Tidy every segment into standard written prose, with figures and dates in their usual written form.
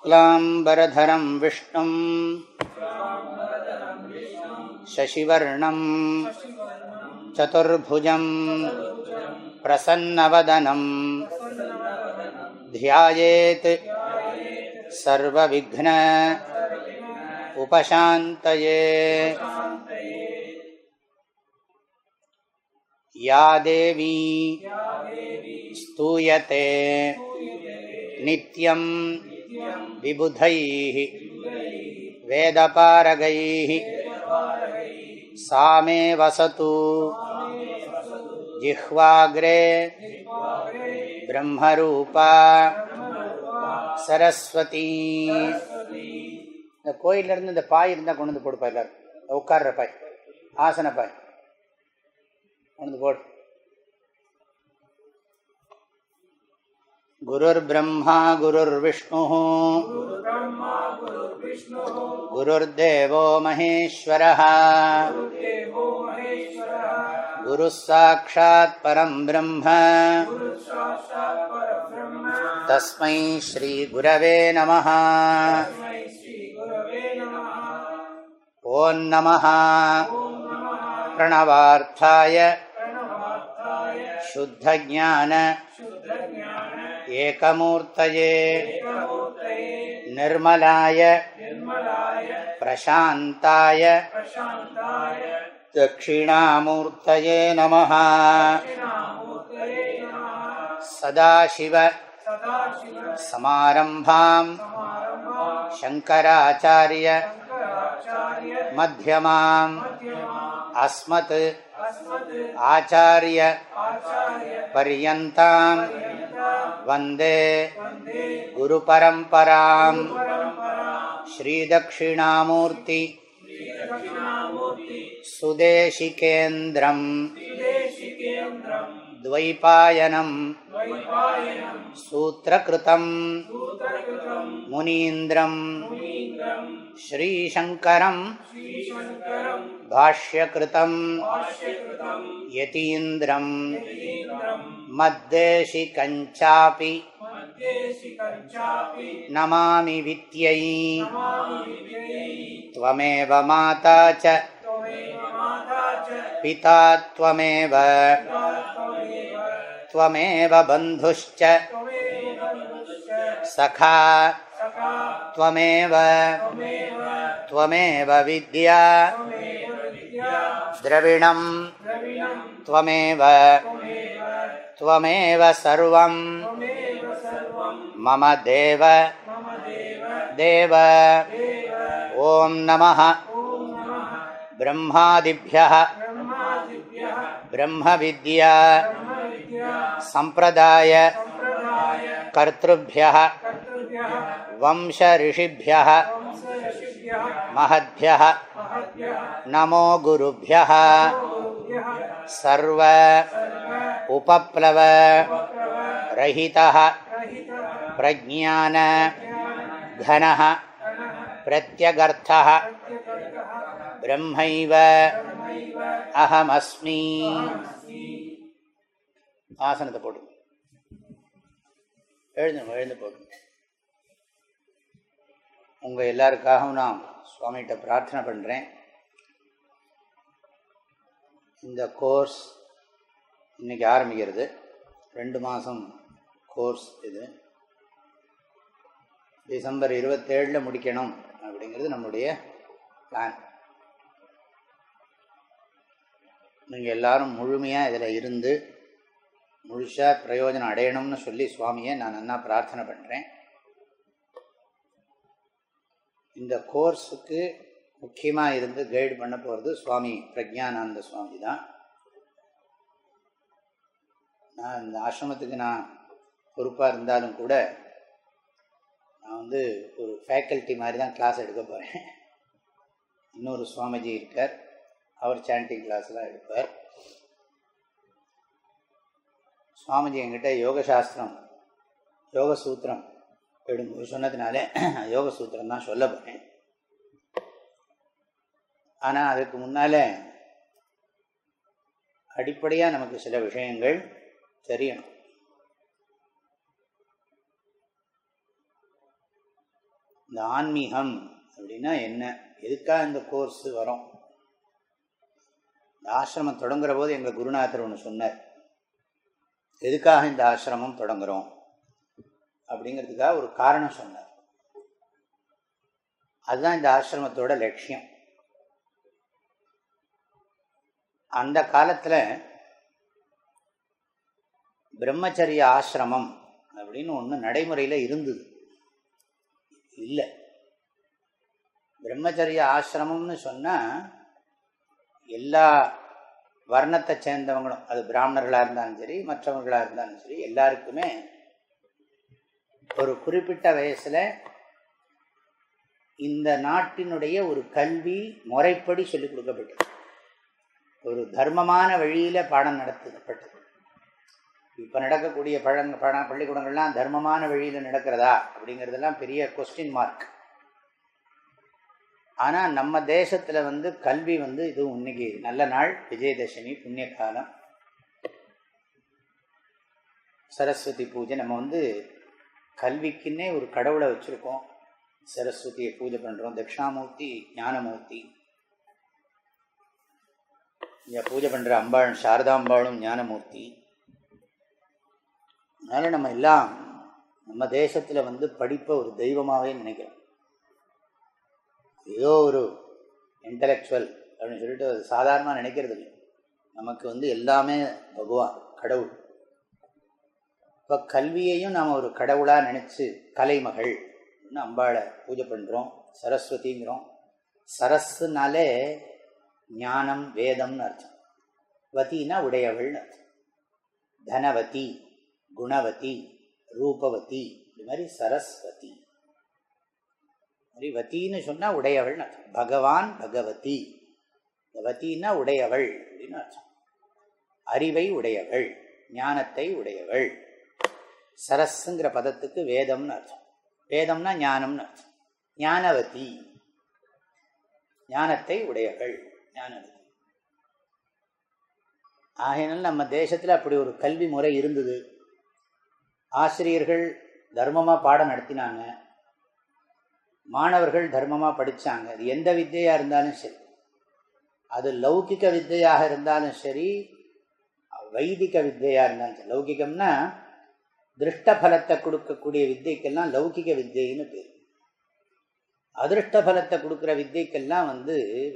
शुक्लाम्बरधरं विष्णुं शशिवर्णं चतुर्भुजं प्रसन्नवदनं ध्यायेत् सर्वविघ्न उपशान्तये। या देवी स्तूयते नित्यं विबुधैः वेदपारगैः सा मे वसतु जिह्वाग्रे ब्रह्मरूपा सरस्वती. இந்த கோயிலிருந்து இந்த பாய் இருந்தால் கொண்டு வந்து போடுப்பா, எல்லாரும் உட்கார்ற பாய், ஆசன பாய் கொண்டு வந்து போடு. குருர் பிரம்மா குருர் விஷ்ணு குருர் தேவோ மகேஸ்வரः குரு சாட்சாத் பரம் பிரம்ம தஸ்மை ஸ்ரீ குரவே நமः. ஓம் நமः பிரணவார்த்தாய சுத்த ஞான ஏகமூர்த்தயே நிர்மலாய பிரசாந்தாய தக்ஷிணாமூர்த்தயே நமः. சதாசிவ சமாரம்பாம் சங்கராச்சார்ய மத்யமாம் அஸ்மத் ஆச்சார்ய பர்யந்தாம் வந்தே குரு பரம்பராம். ஸ்ரீதக்ஷிணாமூர்த்தி சுதேசிகேந்திரம் த்வைபாயனம் சூத்ரகிருதம் முனீந்திரம் ஸ்ரீசங்கரம் பாஷ்யகிருதம் யதீந்திரம் மத்தேசிகஞ்சாபி நமாமி வித்யை. த்வமேவ மாதா ச பிதா த்வமேவ த்வமேவ பந்துஷ்ச சகா த்வமேவ த்வமேவ வித்யா திரவிணம் த்வமேவ த்வமேவ சர்வம் மம தேவ தேவ. ஓம் நமः பிரம்மாதிப்யः பிரம்ம வித்யா சம்பிரதாய கர்த்ருப்யः வம்ச ரிஷிப்யः மஹத்யः நமோ குருப்யः. சர்வ உபப்ளவ ரஹிதः பிரஜ்ஞான கணः பிரத்யகர்த்தः பிரம்மைவ அஹமஸ்மி. ஆசனத்தை போடு, எழுந்து போடு. உங்கள் எல்லாருக்காகவும் நான் சுவாமிகிட்ட பிரார்த்தனை பண்ணுறேன். இந்த கோர்ஸ் இன்றைக்கி ஆரம்பிக்கிறது, 2 மாதம் கோர்ஸ். இது டிசம்பர் 27 முடிக்கணும் அப்படிங்கிறது நம்முடைய பிளான். நீங்கள் எல்லோரும் முழுமையாக இதில் இருந்து முழுசாக பிரயோஜனம் அடையணும்னு சொல்லி சுவாமியை நான் நல்லா பிரார்த்தனை பண்ணுறேன். இந்த கோர்ஸுக்கு முக்கியமாக இருந்து கைடு பண்ண போகிறது சுவாமி பிரக்ஞானந்த சுவாமி தான். நான் இந்த ஆசிரமத்துக்கு நான் பொறுப்பாக இருந்தாலும் கூட நான் வந்து ஒரு ஃபேக்கல்ட்டி மாதிரி தான் கிளாஸ் எடுக்க போகிறேன். இன்னொரு சுவாமிஜி இருக்கார், அவர் சாண்டிங் கிளாஸ்லாம் எடுப்பார். சுவாமிஜி என்கிட்ட யோகசாஸ்திரம் யோகசூத்திரம் எடுங்க சொன்னதுனால யோகசூத்திரம் தான் சொல்ல போகிறேன். ஆனால் அதுக்கு முன்னால் அடிப்படையாக நமக்கு சில விஷயங்கள் தெரியணும். இந்த ஆன்மீகம் அப்படின்னா என்ன, எதுக்காக இந்த கோர்ஸ் வரும்? இந்த ஆசிரமம் தொடங்குற போது எங்கள் குருநாதர் ஒன்று சொன்னார். எதுக்காக இந்த ஆசிரமம் தொடங்குகிறோம் அப்படிங்கிறதுக்காக ஒரு காரணம் சொன்னார். அதுதான் இந்த ஆசிரமத்தோட லட்சியம். அந்த காலத்தில் பிரம்மச்சரிய ஆசிரமம் அப்படின்னு ஒன்று நடைமுறையில் இருந்தது. இல்லை, பிரம்மச்சரிய ஆசிரமம்னு சொன்னால் எல்லா வர்ணத்தை சேர்ந்தவங்களும், அது பிராமணர்களாக இருந்தாலும் சரி மற்றவர்களாக இருந்தாலும் சரி, எல்லாருக்குமே ஒரு குறிப்பிட்ட வயசில் இந்த நாட்டினுடைய ஒரு கல்வி முறைப்படி சொல்லிக் கொடுக்கப்பட்டது. ஒரு தர்மமான வழியில் பாடம் நடத்தப்பட்டது. இப்போ நடக்கக்கூடிய பள்ளிக்கூடங்கள்லாம் தர்மமான வழியில் நடக்கிறதா அப்படிங்கிறதெல்லாம் பெரிய கொஸ்டின் மார்க். ஆனால் நம்ம தேசத்தில் கல்வி இது இன்னைக்கு நல்ல நாள், விஜயதசமி புண்ணிய காலம், சரஸ்வதி பூஜை. நம்ம கல்விக்குன்னே ஒரு கடவுளை வச்சுருக்கோம். சரஸ்வதியை பூஜை பண்ணுறோம். தட்சிணாமூர்த்தி, ஞானமூர்த்தி. இங்கே பூஜை பண்ணுற அம்பாள் சாரதாம்பாளும் ஞானமூர்த்தி. அதனால் நம்ம எல்லாம் நம்ம தேசத்தில் படிப்பை ஒரு தெய்வமாகவே நினைக்கிறோம். ஏதோ ஒரு இன்டலெக்சுவல் அப்படின்னு சொல்லிட்டு அது சாதாரணமாக நினைக்கிறது இல்லை. நமக்கு எல்லாமே பகவான், கடவுள். இப்போ கல்வியையும் நாம் ஒரு கடவுளாக நினச்சி கலைமகள் அம்பாளை பூஜை பண்ணுறோம், சரஸ்வதிங்கிறோம். சரஸ்னாலே ஞானம் வேதம்னு அர்த்தம். வத்தின்னா உடையவள்னு அர்த்தம். தனவதி, குணவதி, ரூபவதி, இது மாதிரி சரஸ்வதி. வத்தின்னு சொன்னால் உடையவள்னு அர்த்தம். பகவான் பகவதி, வத்தின்னா உடையவள் அப்படின்னு அர்த்தம். அறிவை உடையவள், ஞானத்தை உடையவள். சரஸ்ங்கிற பதத்துக்கு வேதம்னு அர்த்தம். வேதம்னா ஞானம்னு அர்த்தம். ஞானவதி, ஞானத்தை உடையவள், ஞானவதி. ஆகையினால் நம்ம தேசத்தில் அப்படி ஒரு கல்வி முறை இருந்தது. ஆசிரியர்கள் தர்மமாக பாடம் நடத்தினாங்க, மாணவர்கள் தர்மமாக படித்தாங்க. அது எந்த வித்தையாக இருந்தாலும் சரி, அது லௌகிக வித்தையாக இருந்தாலும் சரி, வைதிக வித்தையாக இருந்தாலும் சரி. லௌகிகம்னா திருஷ்ட பலத்தை கொடுக்கக்கூடிய வித்தைக்கெல்லாம் லௌகிக வித்தைன்னு பேர். அதிருஷ்ட பலத்தை கொடுக்குற வித்தைக்கெல்லாம்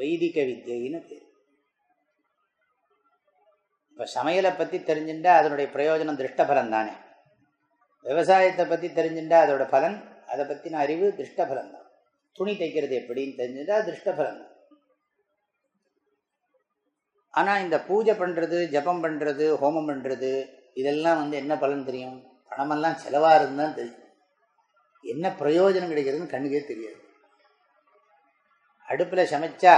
வைதிக வித்தைன்னு பேர். இப்போ சமையலை பற்றி தெரிஞ்சுட்டா அதனுடைய பிரயோஜனம் திருஷ்ட பலன் தானே. விவசாயத்தை பற்றி தெரிஞ்சுட்டா அதோட பலன், அதை பற்றின அறிவு திருஷ்ட பலன் தான். துணி தைக்கிறது எப்படின்னு தெரிஞ்சுட்டா திருஷ்ட பலன் தான். ஆனால் இந்த பூஜை பண்ணுறது, ஜபம் பண்ணுறது, ஹோமம் பண்ணுறது, இதெல்லாம் என்ன பலன் தெரியும்? பணமெல்லாம் செலவாக இருந்தால் தெரியும். என்ன பிரயோஜனம் கிடைக்கிறதுன்னு கண்ணுக்கே தெரியாது. அடுப்பில் சமைச்சா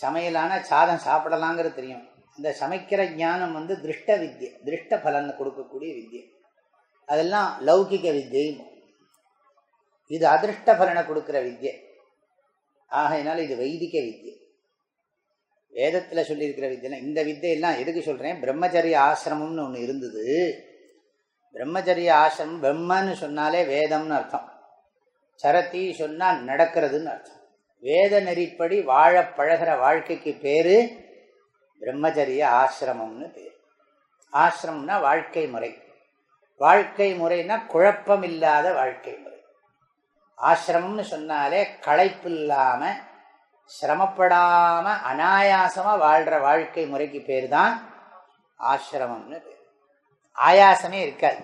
சமையலான சாதம் சாப்பிடலாங்கிறது தெரியும். இந்த சமைக்கிற ஞானம் திருஷ்ட வித்யை, திருஷ்ட பலனை கொடுக்கக்கூடிய வித்யை. அதெல்லாம் லௌகிக வித்யை. இது அதிருஷ்ட பலனை கொடுக்குற வித்யை. ஆகையினால இது வைதிக வித்யை. வேதத்தில் சொல்லியிருக்கிற வித்யெல்லாம், இந்த வித்தையெல்லாம் எதுக்கு சொல்கிறேன்? பிரம்மச்சரிய ஆசிரமம்னு ஒன்று இருந்தது. பிரம்மச்சரிய ஆசிரமம், பிரம்மன்னு சொன்னாலே வேதம்னு அர்த்தம். சரதி சொன்னால் நடக்கிறதுன்னு அர்த்தம். வேத நெறிப்படி வாழ பழகிற வாழ்க்கைக்கு பேர் பிரம்மச்சரிய ஆசிரமம்னு பேர். ஆசிரமம்னா வாழ்க்கை முறை. வாழ்க்கை முறைனா குழப்பம் இல்லாத வாழ்க்கை முறை. ஆசிரமம்னு சொன்னாலே களைப்பு இல்லாமல், சிரமப்படாமல், அனாயாசமாக வாழ்கிற வாழ்க்கை முறைக்கு பேர் தான் ஆசிரமம்னு பேர். ஆயாசமே இருக்காது.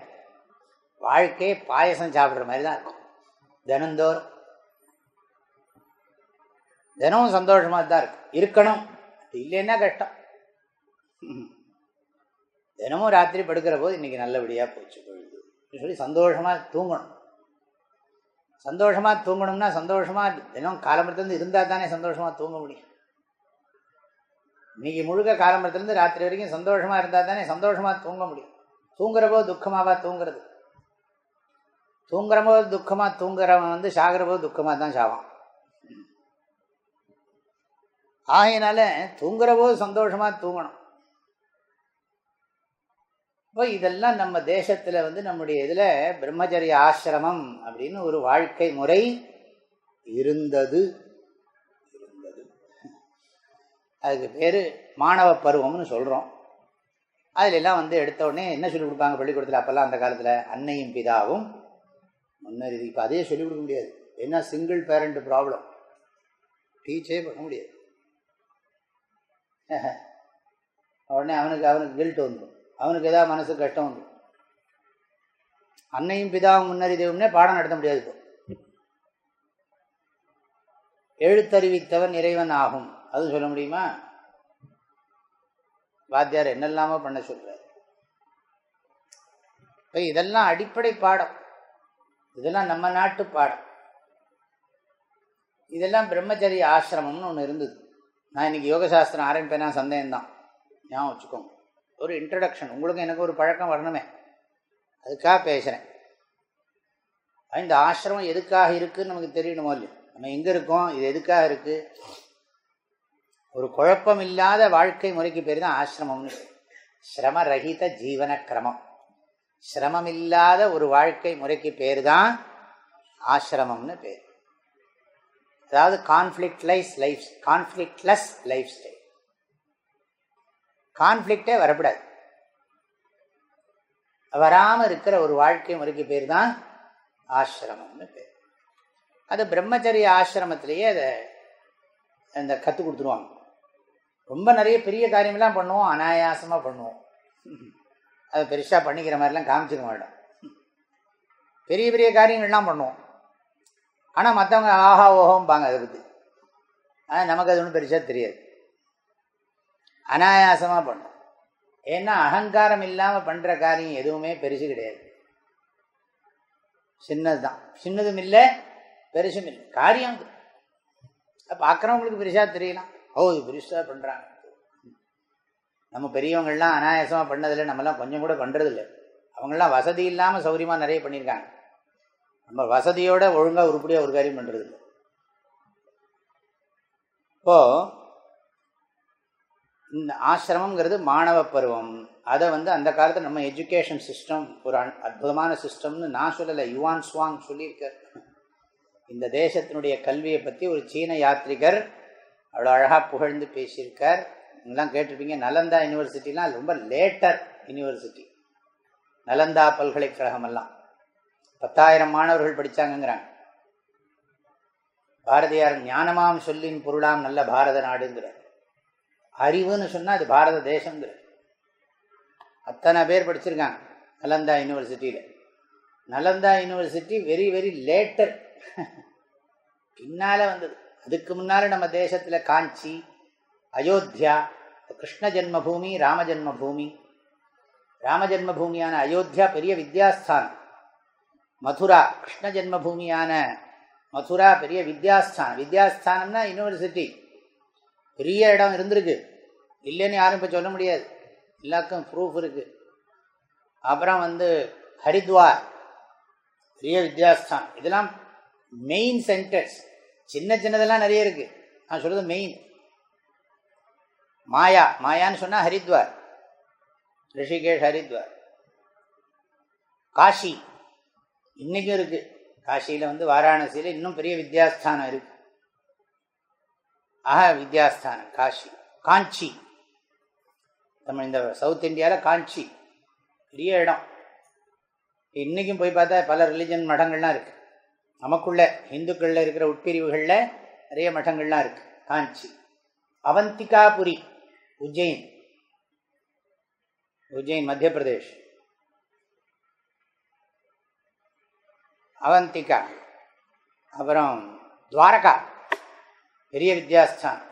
வாழ்க்கையே பாயசம் சாப்பிட்ற மாதிரி தான் இருக்கும். தினந்தோறும் தினமும் சந்தோஷமாக தான் இருக்கணும். இல்லைன்னா கஷ்டம். தினமும் ராத்திரி படுக்கிற போது இன்னைக்கு நல்லபடியாக போச்சு பொழுது சொல்லி சந்தோஷமாக தூங்கணும். சந்தோஷமாக தூங்கணும்னா சந்தோஷமாக தினம் காலம்பரத்துலேருந்து இருந்தால் தானே சந்தோஷமாக தூங்க முடியும். இன்னைக்கு முழுக்க காலம்பரத்துலேருந்து ராத்திரி வரைக்கும் சந்தோஷமாக இருந்தால் தானே சந்தோஷமாக தூங்க முடியும். தூங்குற போது துக்கமாவா தூங்குறது? தூங்குற போது துக்கமாக தூங்குறவன் சாகிற போது துக்கமாக தான் சாவான். ஆகையினால தூங்குற போது சந்தோஷமாக தூங்கணும். இப்போ இதெல்லாம் நம்ம தேசத்தில் நம்முடைய இதில் பிரம்மச்சரிய ஆசிரமம் அப்படின்னு ஒரு வாழ்க்கை முறை இருந்தது. அதுக்கு பேர் மாணவ பருவம்னு சொல்கிறோம். அதிலெல்லாம் எடுத்த உடனே என்ன சொல்லிக் கொடுப்பாங்க பள்ளிக்கூடத்தில்? அப்போல்லாம் அந்த காலத்தில் அன்னையும் பிதாவும் முன்னறிவு. இப்போ அதையே சொல்லிக் கொடுக்க முடியாது. ஏன்னா சிங்கிள் பேரண்ட் ப்ராப்ளம், டீச்சே பண்ண முடியாது. உடனே அவனுக்கு கில்ட் வந்துடும், அவனுக்கு ஏதாவது மனசு கஷ்டம் வந்துடும். அன்னையும் பிதாவும் முன்னறிவும்னே பாடம் நடத்த முடியாது. இப்போ எழுத்தறிவித்தவன் இறைவன் ஆகும், அதுவும் சொல்ல முடியுமா? வாத்தியார் என்னெல்லாமோ பண்ண சொல்றார். இப்போ இதெல்லாம் அடிப்படை பாடம், இதெல்லாம் நம்ம நாட்டு பாடம். இதெல்லாம் பிரம்மச்சரிய ஆசிரமம்னு ஒன்று இருந்தது. நான் இன்னைக்கு யோகசாஸ்திரம் ஆரம்பிப்பேனா சந்தேகம்தான், ஞாபகம் வச்சுக்கோங்க. ஒரு இன்ட்ரடக்ஷன், உங்களுக்கு எனக்கு ஒரு பழக்கம் வரணுமே, அதுக்காக பேசுகிறேன். இந்த ஆசிரமம் எதுக்காக இருக்குதுன்னு நமக்கு தெரியணுமோ இல்லையோ, நம்ம எங்கே இருக்கோம், இது எதுக்காக இருக்குது. ஒரு குழப்பம் இல்லாத வாழ்க்கை முறைக்கு பேர் தான் ஆசிரமம்னு. சிரமரகித ஜீவன கிரமம், சிரமம் இல்லாத ஒரு வாழ்க்கை முறைக்கு பேர் தான் ஆசிரமம்னு பேர். அதாவது கான்ஃப்ளிக்ட்லெஸ் லைஃப் ஸ்டைல். கான்ஃப்ளிக்டே வரக்கூடாது, வராமல் இருக்கிற ஒரு வாழ்க்கை முறைக்கு பேர் தான் ஆசிரமம்னு பேர். அது பிரம்மச்சரிய ஆசிரமத்திலேயே அதை அந்த கற்றுக் கொடுத்துருவாங்க. ரொம்ப நிறைய பெரிய காரியமெல்லாம் பண்ணுவோம், அனாயாசமாக பண்ணுவோம். அதை பெருசாக பண்ணிக்கிற மாதிரிலாம் காமிச்சிக்க மாட்டோம். பெரிய பெரிய காரியங்கள்லாம் பண்ணுவோம், ஆனால் மற்றவங்க ஆஹா ஓஹோம்பாங்க அதை பற்றி. ஆனால் நமக்கு அது ஒன்றும் பெருசாக தெரியாது, அனாயாசமாக பண்ணும். ஏன்னா அகங்காரம் இல்லாமல் பண்ணுற காரியம் எதுவுமே பெருசு கிடையாது, சின்னது தான். சின்னதும் இல்லை பெருசும் இல்லை, காரியம் பார்க்குறவங்களுக்கு பெருசாக தெரியலாம். இது பெருசாக பண்ணுறாங்க. நம்ம பெரியவங்கள்லாம் அனாயாசமாக பண்ணதில்லை, நம்மலாம் கொஞ்சம் கூட பண்ணுறதில்லை. அவங்களாம் வசதி இல்லாமல் சௌரியமாக நிறைய பண்ணியிருக்காங்க. நம்ம வசதியோட ஒழுங்காக உருப்படியாக ஒரு காரியம் பண்ணுறதில்லை. இப்போது இந்த ஆசிரமங்கிறது மாணவ பருவம். அதை அந்த காலத்தில் நம்ம எஜுகேஷன் சிஸ்டம் ஒரு அற்புதமான சிஸ்டம்னு நான் சொல்லலை, யுவான் சுவாங் சொல்லியிருக்கார். இந்த தேசத்தினுடைய கல்வியை பற்றி ஒரு சீன யாத்ரிகர் அவ்வளோ அழகாக புகழ்ந்து பேசியிருக்கார். நீங்களாம் கேட்டிருப்பீங்க. நலந்தா யூனிவர்சிட்டிலாம் ரொம்ப லேட்டர் யூனிவர்சிட்டி. நலந்தா பல்கலைக்கழகமெல்லாம் 10,000 மாணவர்கள் படித்தாங்கங்கிறாங்க. பாரதியார் ஞானமாம் சொல்லின் பொருளாம் நல்ல பாரத நாடுங்கிறார். அறிவுன்னு சொன்னால் அது பாரத தேசங்கிறார். அத்தனை பேர் படிச்சிருக்காங்க நலந்தா யூனிவர்சிட்டியில். Nalanda university very very later, பின்னால் வந்தது. அதுக்கு முன்னால் நம்ம தேசத்தில் காஞ்சி, அயோத்தியா, கிருஷ்ண ஜென்மபூமி, ராம ஜென்மபூமி. ராம ஜென்மபூமியான அயோத்தியா பெரிய வித்யாஸ்தானம். மதுரா கிருஷ்ண ஜென்மபூமியான மதுரா பெரிய வித்யாஸ்தானம். வித்யாஸ்தானம்னா யூனிவர்சிட்டி, பெரிய இடம் இருந்திருக்கு, இல்லைன்னு யாரும் இப்போ சொல்ல முடியாது, எல்லாருக்கும் ப்ரூஃப் இருக்குது. அப்புறம் ஹரித்வார் பெரிய வித்யாஸ்தானம். இதெல்லாம் மெயின் சென்டர்ஸ். சின்ன சின்னதெல்லாம் நிறைய இருக்குது, நான் சொல்கிறது மெயின். மாயான்னு சொன்னால் ஹரித்வார், ரிஷிகேஷ் ஹரித்வார். காஷி இன்றைக்கும் இருக்குது. காஷியில் வாராணசியில் இன்னும் பெரிய வித்யாஸ்தானம் இருக்குது. வித்யாஸ்தானம் காஷி. காஞ்சி, நம்ம இந்த சவுத் இந்தியாவில் காஞ்சி பெரிய இடம். இன்றைக்கும் போய் பார்த்தா பல ரிலிஜன் மடங்கள்லாம் இருக்குது. நமக்குள்ள இந்துக்களில் இருக்கிற உட்பிரிவுகளில் நிறைய மடங்கள்லாம் இருக்குது. காஞ்சி. அவந்திகாபுரி உஜ்ஜைன் மத்திய பிரதேஷ். அவந்திகா. அப்புறம் துவாரகா பெரிய வித்யாஸ்தானம்.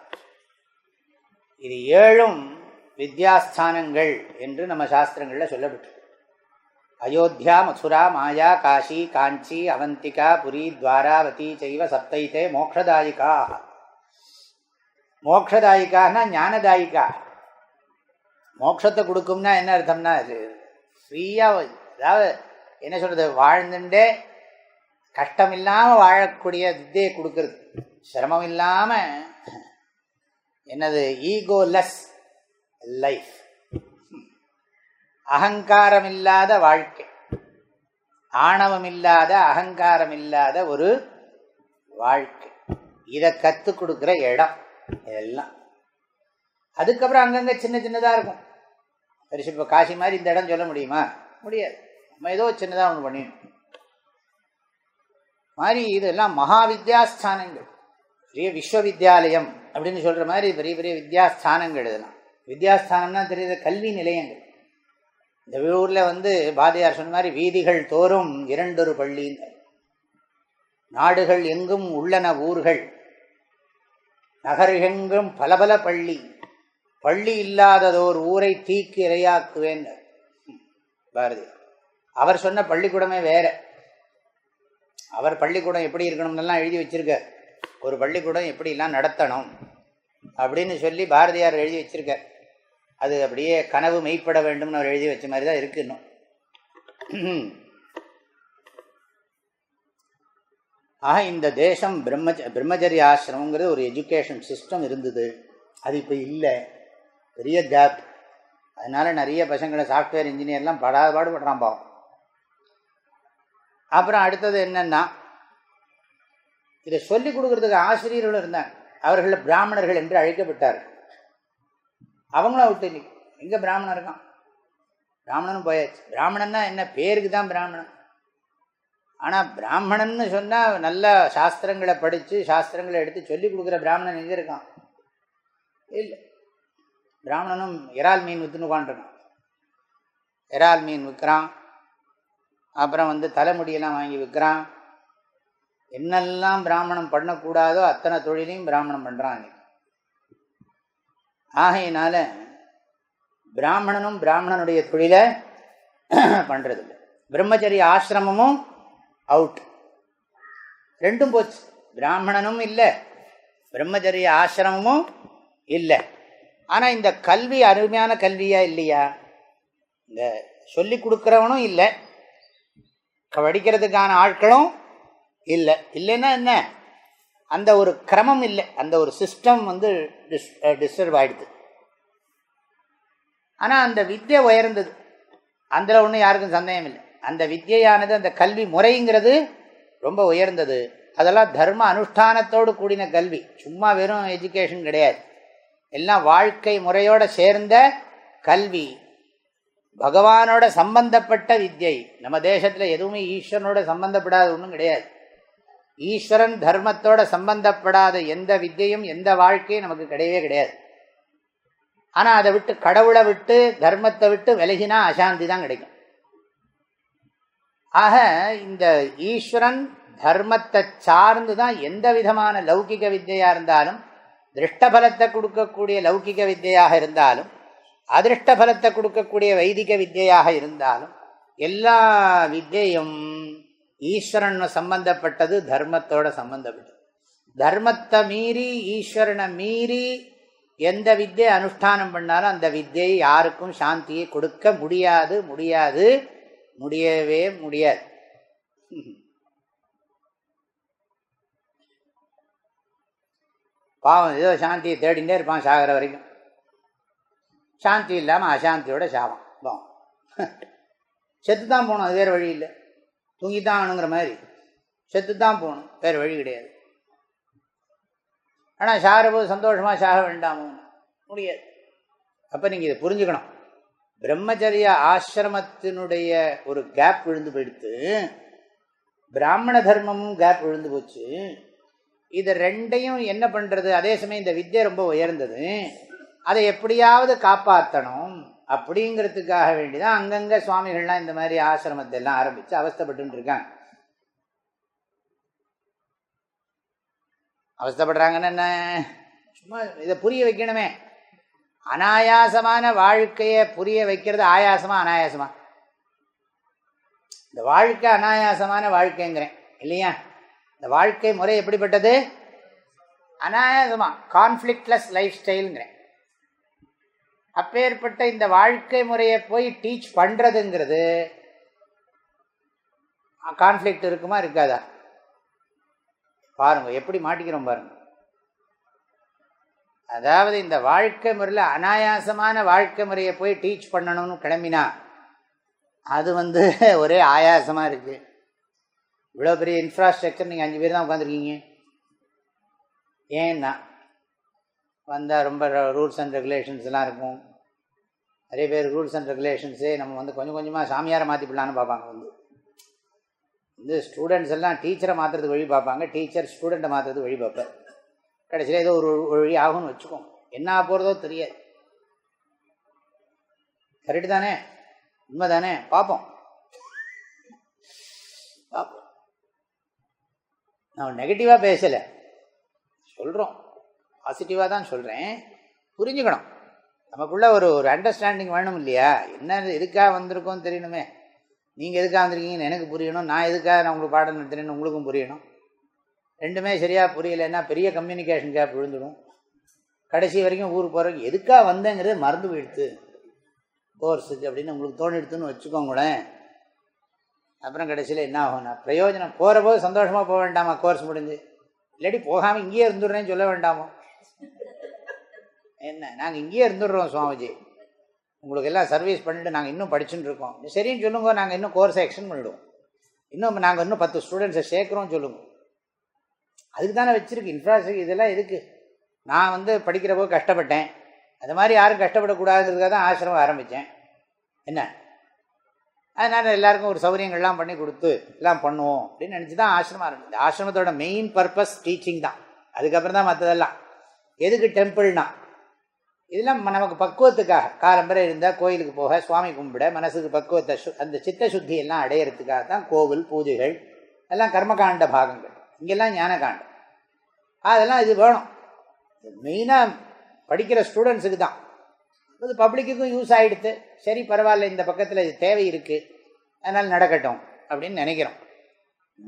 இது 7 வித்யாஸ்தானங்கள் என்று நம்ம சாஸ்திரங்களில் சொல்லப்பட்டிருக்கு. அயோத்தியா, மதுரா, மாயா, காஷி, காஞ்சி, அவந்திகா, புரி, துவாராவதி செய்வ சப்தைத்தே மோக்ஷதாயிகா. மோக்ஷதாயிகான்னா ஞானதாயிகா. மோட்சத்தை கொடுக்கும்னா என்ன அர்த்தம்னா, அது ஃப்ரீயாக, அதாவது என்ன சொல்கிறது, வாழ்ந்துட்டே கஷ்டம் இல்லாமல் வாழக்கூடிய வித்தியை கொடுக்கறது, சிரமம் இல்லாமல். என்னது, ஈகோலெஸ் லைஃப், அகங்காரம் இல்லாத வாழ்க்கை, ஆணவம் இல்லாத அகங்காரம் இல்லாத ஒரு வாழ்க்கை. இதை கற்றுக் கொடுக்குற இடம் இதெல்லாம். அதுக்கப்புறம் அங்கங்கே சின்ன சின்னதாக இருக்கும். பெருசு இப்போ காசி மாதிரி இந்த இடம் சொல்ல முடியுமா? முடியாது. நம்ம ஏதோ சின்னதாக ஒன்று பண்ணிடணும் மாதிரி. இதெல்லாம் மகா வித்யாஸ்தானங்கள், பெரிய விஸ்வவித்யாலயம் அப்படின்னு சொல்கிற மாதிரி பெரிய பெரிய வித்யாஸ்தானங்கள். இதெல்லாம் வித்யாஸ்தானம்னா தெரியுது, கல்வி நிலையங்கள். இந்த ஊரில் பாரதியார் சொன்ன மாதிரி வீதிகள் தோறும் 2 பள்ளி, நாடுகள் எங்கும் உள்ளன ஊர்கள், நகர் எங்கும் பல பல பள்ளி, பள்ளி இல்லாததோர் ஊரை தீக்கு இரையாக்குவேன் பாரதியார். அவர் சொன்ன பள்ளிக்கூடமே வேற. அவர் பள்ளிக்கூடம் எப்படி இருக்கணும்னெல்லாம் எழுதி வச்சிருக்கார். ஒரு பள்ளிக்கூடம் எப்படிலாம் நடத்தணும் அப்படின்னு சொல்லி பாரதியார் எழுதி வச்சிருக்கார். அது அப்படியே கனவு மெய்ப்பட வேண்டும்னு அவர் எழுதி வச்ச மாதிரி தான் இருக்கு இன்னும். ஆக இந்த தேசம் பிரம்மச்சரிய ஆசிரமங்கிறது ஒரு எஜுகேஷன் சிஸ்டம் இருந்தது. அது இப்போ இல்லை, பெரிய கேப். அதனால நிறைய பசங்களை சாஃப்ட்வேர் இன்ஜினியர்லாம் பாடுபடுறான் பாவம். அப்புறம் அடுத்தது என்னன்னா, இதை சொல்லிக் கொடுக்கறதுக்கு ஆசிரியர்களும் இருந்தாங்க. அவர்கள் பிராமணர்கள் என்று அழைக்கப்பட்டார்கள். அவங்களும் விட்டு இன்னைக்கு எங்கே பிராமணன் இருக்கான்? பிராமணனும் போயாச்சு. பிராமணன்னா என்ன, பேருக்கு தான் பிராமணன். ஆனால் பிராமணன்னு சொன்னால் நல்ல சாஸ்திரங்களை படித்து சாஸ்திரங்களை எடுத்து சொல்லிக் கொடுக்குற பிராமணன் எங்கே இருக்கான்? இல்லை. பிராமணனும் இறால் மீன் விற்றுன்னு உட்காந்துருக்கான். இறால் மீன் விற்கிறான், அப்புறம் தலைமுடியெல்லாம் வாங்கி விற்கிறான். என்னெல்லாம் பிராமணம் பண்ணக்கூடாதோ அத்தனை தொழிலையும் பிராமணம் பண்ணுறாங்க. ஆகையினால பிராமணனும் பிராமணனுடைய தொழிலை பண்ணுறதில்லை. பிரம்மச்சரிய ஆசிரமமும் அவுட், ரெண்டும் போச்சு. பிராமணனும் இல்லை, பிரம்மச்சரிய ஆசிரமமும் இல்லை. ஆனால் இந்த கல்வி அருமையான கல்வியா இல்லையா? இந்த சொல்லி கொடுக்குறவனும் இல்லை, படிக்கிறதுக்கான ஆட்களும் இல்லை. இல்லைன்னா என்ன, அந்த ஒரு கிரமம் இல்லை, அந்த ஒரு சிஸ்டம் டிஸ்டர்ப் ஆகிடுது. ஆனால் அந்த வித்யை உயர்ந்தது, அதில் ஒன்றும் யாருக்கும் சந்தேகம் இல்லை. அந்த வித்யானது, அந்த கல்வி முறைங்கிறது ரொம்ப உயர்ந்தது. அதெல்லாம் தர்ம அனுஷ்டானத்தோடு கூடின கல்வி, சும்மா வெறும் எஜுகேஷன் கிடையாது. எல்லாம் வாழ்க்கை முறையோடு சேர்ந்த கல்வி, பகவானோட சம்பந்தப்பட்ட வித்யை. நம்ம தேசத்தில் எதுவுமே ஈஸ்வரனோட சம்பந்தப்படாத ஒன்றும் கிடையாது. ஈஸ்வரன் தர்மத்தோட சம்பந்தப்படாத எந்த வித்யையும் எந்த வாழ்க்கையும் நமக்கு கிடையவே கிடையாது. ஆனால் அதை விட்டு, கடவுளை விட்டு தர்மத்தை விட்டு விலகினா அசாந்தி தான் கிடைக்கும். ஆக இந்த ஈஸ்வரன் தர்மத்தை சார்ந்து தான் எந்த விதமான லௌகிக வித்யா இருந்தாலும், திருஷ்டபலத்தை கொடுக்கக்கூடிய லௌகிக வித்யாக இருந்தாலும், அதிருஷ்ட பலத்தை கொடுக்கக்கூடிய வைதிக வித்யாக இருந்தாலும், எல்லா வித்யையும் ஈஸ்வரன் சம்பந்தப்பட்டது, தர்மத்தோட சம்பந்தப்பட்டது. தர்மத்தை மீறி, ஈஸ்வரனை மீறி எந்த வித்யை அனுஷ்டானம் பண்ணாலும் அந்த வித்யை யாருக்கும் சாந்தியை கொடுக்க முடியாது, முடியாது, முடியவே முடியாது. பாவம், ஏதோ சாந்தியை தேடிகிட்டே இருப்பான் சாகிற வரைக்கும். சாந்தி இல்லாமல் அசாந்தியோட சாவான். பாவம், செத்து தான் போகணும், அது வேறு வழி இல்லை. தூங்கித்தான் ஆணுங்கிற மாதிரி செத்து தான் போகணும், வேறு வழி கிடையாது. ஆனால் சாகிற போது சந்தோஷமாக சாக வேண்டாமோ? முடியாது. அப்போ நீங்கள் இதை புரிஞ்சுக்கணும். பிரம்மச்சரிய ஆசிரமத்தினுடைய ஒரு கேப் விழுந்து போயிடுத்து, பிராமண தர்மமும் கேப் விழுந்து போச்சு. இதை ரெண்டையும் என்ன பண்ணுறது? அதே சமயம் இந்த வித்யை ரொம்ப உயர்ந்தது, அதை எப்படியாவது காப்பாற்றணும் அப்படிங்கிறதுக்காக வேண்டிதான் அங்கங்கே சுவாமிகள்லாம் இந்த மாதிரி ஆசிரமத்தை எல்லாம் ஆரம்பித்து அவஸ்தைப்பட்டு இருக்காங்க. அவஸ்தைப்படுறாங்கன்னு என்ன, சும்மா இதை புரிய வைக்கணுமே. அனாயாசமான வாழ்க்கையை புரிய வைக்கிறது ஆயாசமா அனாயாசமா? இந்த வாழ்க்கை அனாயாசமான வாழ்க்கைங்கிறேன் இல்லையா? இந்த வாழ்க்கை முறை எப்படிப்பட்டது? அனாயாசமா, கான்ஃப்ளிக்ட்லெஸ் லைஃப் ஸ்டைலுங்கிறேன். அப்பேற்பட்ட இந்த வாழ்க்கை முறையை போய் டீச் பண்ணுறதுங்கிறது கான்ஃப்ளிக்ட் இருக்குமா இருக்காதா? பாருங்க எப்படி மாட்டிக்கிறோம் பாருங்க. அதாவது இந்த வாழ்க்கை முறையில் அனாயாசமான வாழ்க்கை முறையை போய் டீச் பண்ணணும்னு கிளம்பினா அது ஒரே ஆயாசமாக இருக்குது. இவ்வளோ பெரிய இன்ஃப்ராஸ்ட்ரக்சர், நீங்கள் 5 பேர் தான் உட்காந்துருக்கீங்க, ஏன்னா வந்தால் ரொம்ப ரூல்ஸ் அண்ட் ரெகுலேஷன்ஸ்லாம் இருக்கும். நிறைய பேர் ரூல்ஸ் அண்ட் ரெகுலேஷன்ஸே நம்ம வந்து கொஞ்சம் கொஞ்சமாக சாமியாரை மாற்றிவிடலான்னு பார்ப்பாங்க. வந்து ஸ்டூடெண்ட்ஸ் எல்லாம் டீச்சரை மாற்றுறதுக்கு வழி பார்ப்பாங்க, டீச்சர் ஸ்டூடெண்ட்டை மாற்றுறதுக்கு வழி பார்ப்பார். கடைசியில் ஏதோ ஒரு வழி ஆகும்னு வச்சுக்கோம், என்ன போகிறதோ தெரியாது. கரெக்டு தானே? உண்மை தானே? பார்ப்போம். நான் நெகட்டிவாக பேசலை, சொல்கிறோம், பாசிட்டிவாக தான் சொல்கிறேன். புரிஞ்சுக்கணும், நமக்குள்ள ஒரு அண்டர்ஸ்டாண்டிங் வேணும் இல்லையா? என்ன எதுக்காக வந்திருக்கோன்னு தெரியணுமே. நீங்கள் எதுக்காக வந்திருக்கீங்கன்னு எனக்கு புரியணும், நான் எதுக்காக உங்களுக்கு பாடம் நடத்துறேன்னு உங்களுக்கும் புரியணும். ரெண்டுமே சரியாக புரியலைன்னா பெரிய கம்யூனிகேஷன் கேப் விழுந்துடும். கடைசி வரைக்கும் ஊருக்கு போகிறதுக்கு எதுக்காக வந்தேங்கிறது மறந்து போயிடுத்து கோர்ஸுக்கு அப்படின்னு உங்களுக்கு தோணிடுத்துன்னு வச்சுக்கோங்களேன். அப்புறம் கடைசியில் என்ன ஆகும்னா பிரயோஜனம். போகிற போது சந்தோஷமாக போக வேண்டாமா கோர்ஸ் முடிஞ்சு? இல்லாட்டி போகாமல் இங்கேயே இருந்துடுறேன்னு சொல்ல வேண்டாமோ? என்ன நாங்கள் இங்கேயே இருந்துடுறோம் சுவாமிஜி, உங்களுக்கு எல்லாம் சர்வீஸ் பண்ணிவிட்டு நாங்கள் இன்னும் படிச்சுட்டு இருக்கோம். சரின்னு சொல்லுங்க, நாங்கள் இன்னும் கோர்ஸை எக்ஸ்டெண்ட் பண்ணிவிடுவோம், நாங்கள் இன்னும் 10 ஸ்டூடெண்ட்ஸை சேர்க்குறோம் சொல்லுங்க. அதுக்கு தானே வச்சுருக்கு இன்ஃப்ராஸ்ட்ரக்சர். இதெல்லாம் எதுக்கு? நான் வந்து படிக்கிற போது கஷ்டப்பட்டேன், அது மாதிரி யாரும் கஷ்டப்படக்கூடாதுங்கிறதுக்காக தான் ஆசிரமம் ஆரம்பித்தேன். என்ன அதனால் எல்லாருக்கும் ஒரு சௌகரியங்கள்லாம் பண்ணி கொடுத்து எல்லாம் பண்ணுவோம் அப்படின்னு நினச்சி தான் ஆசிரமம் ஆரம்பிச்சு. இந்த ஆசிரமத்தோட மெயின் பர்பஸ் டீச்சிங் தான். அதுக்கப்புறம் தான் மற்றதெல்லாம். எதுக்கு டெம்பிள்னா இதெல்லாம் நமக்கு பக்குவத்துக்காக. காலம்பரை இருந்தால் கோயிலுக்கு போக, சுவாமி கும்பிட, மனசுக்கு பக்குவத்தை அந்த சித்த சுத்தி எல்லாம் அடையிறதுக்காக தான் கோவில் பூஜைகள் எல்லாம் கர்மகாண்ட பாகங்கள். இங்கெல்லாம் ஞானகாண்டம். அதெல்லாம் இது வேணும். மெயினாக படிக்கிற ஸ்டூடெண்ட்ஸுக்கு தான். அது பப்ளிக்குக்கும் யூஸ் ஆகிடுது. சரி பரவாயில்ல, இந்த பக்கத்தில் இது தேவை இருக்குது, அதனால் நடக்கட்டும் அப்படின்னு நினைக்கிறோம்.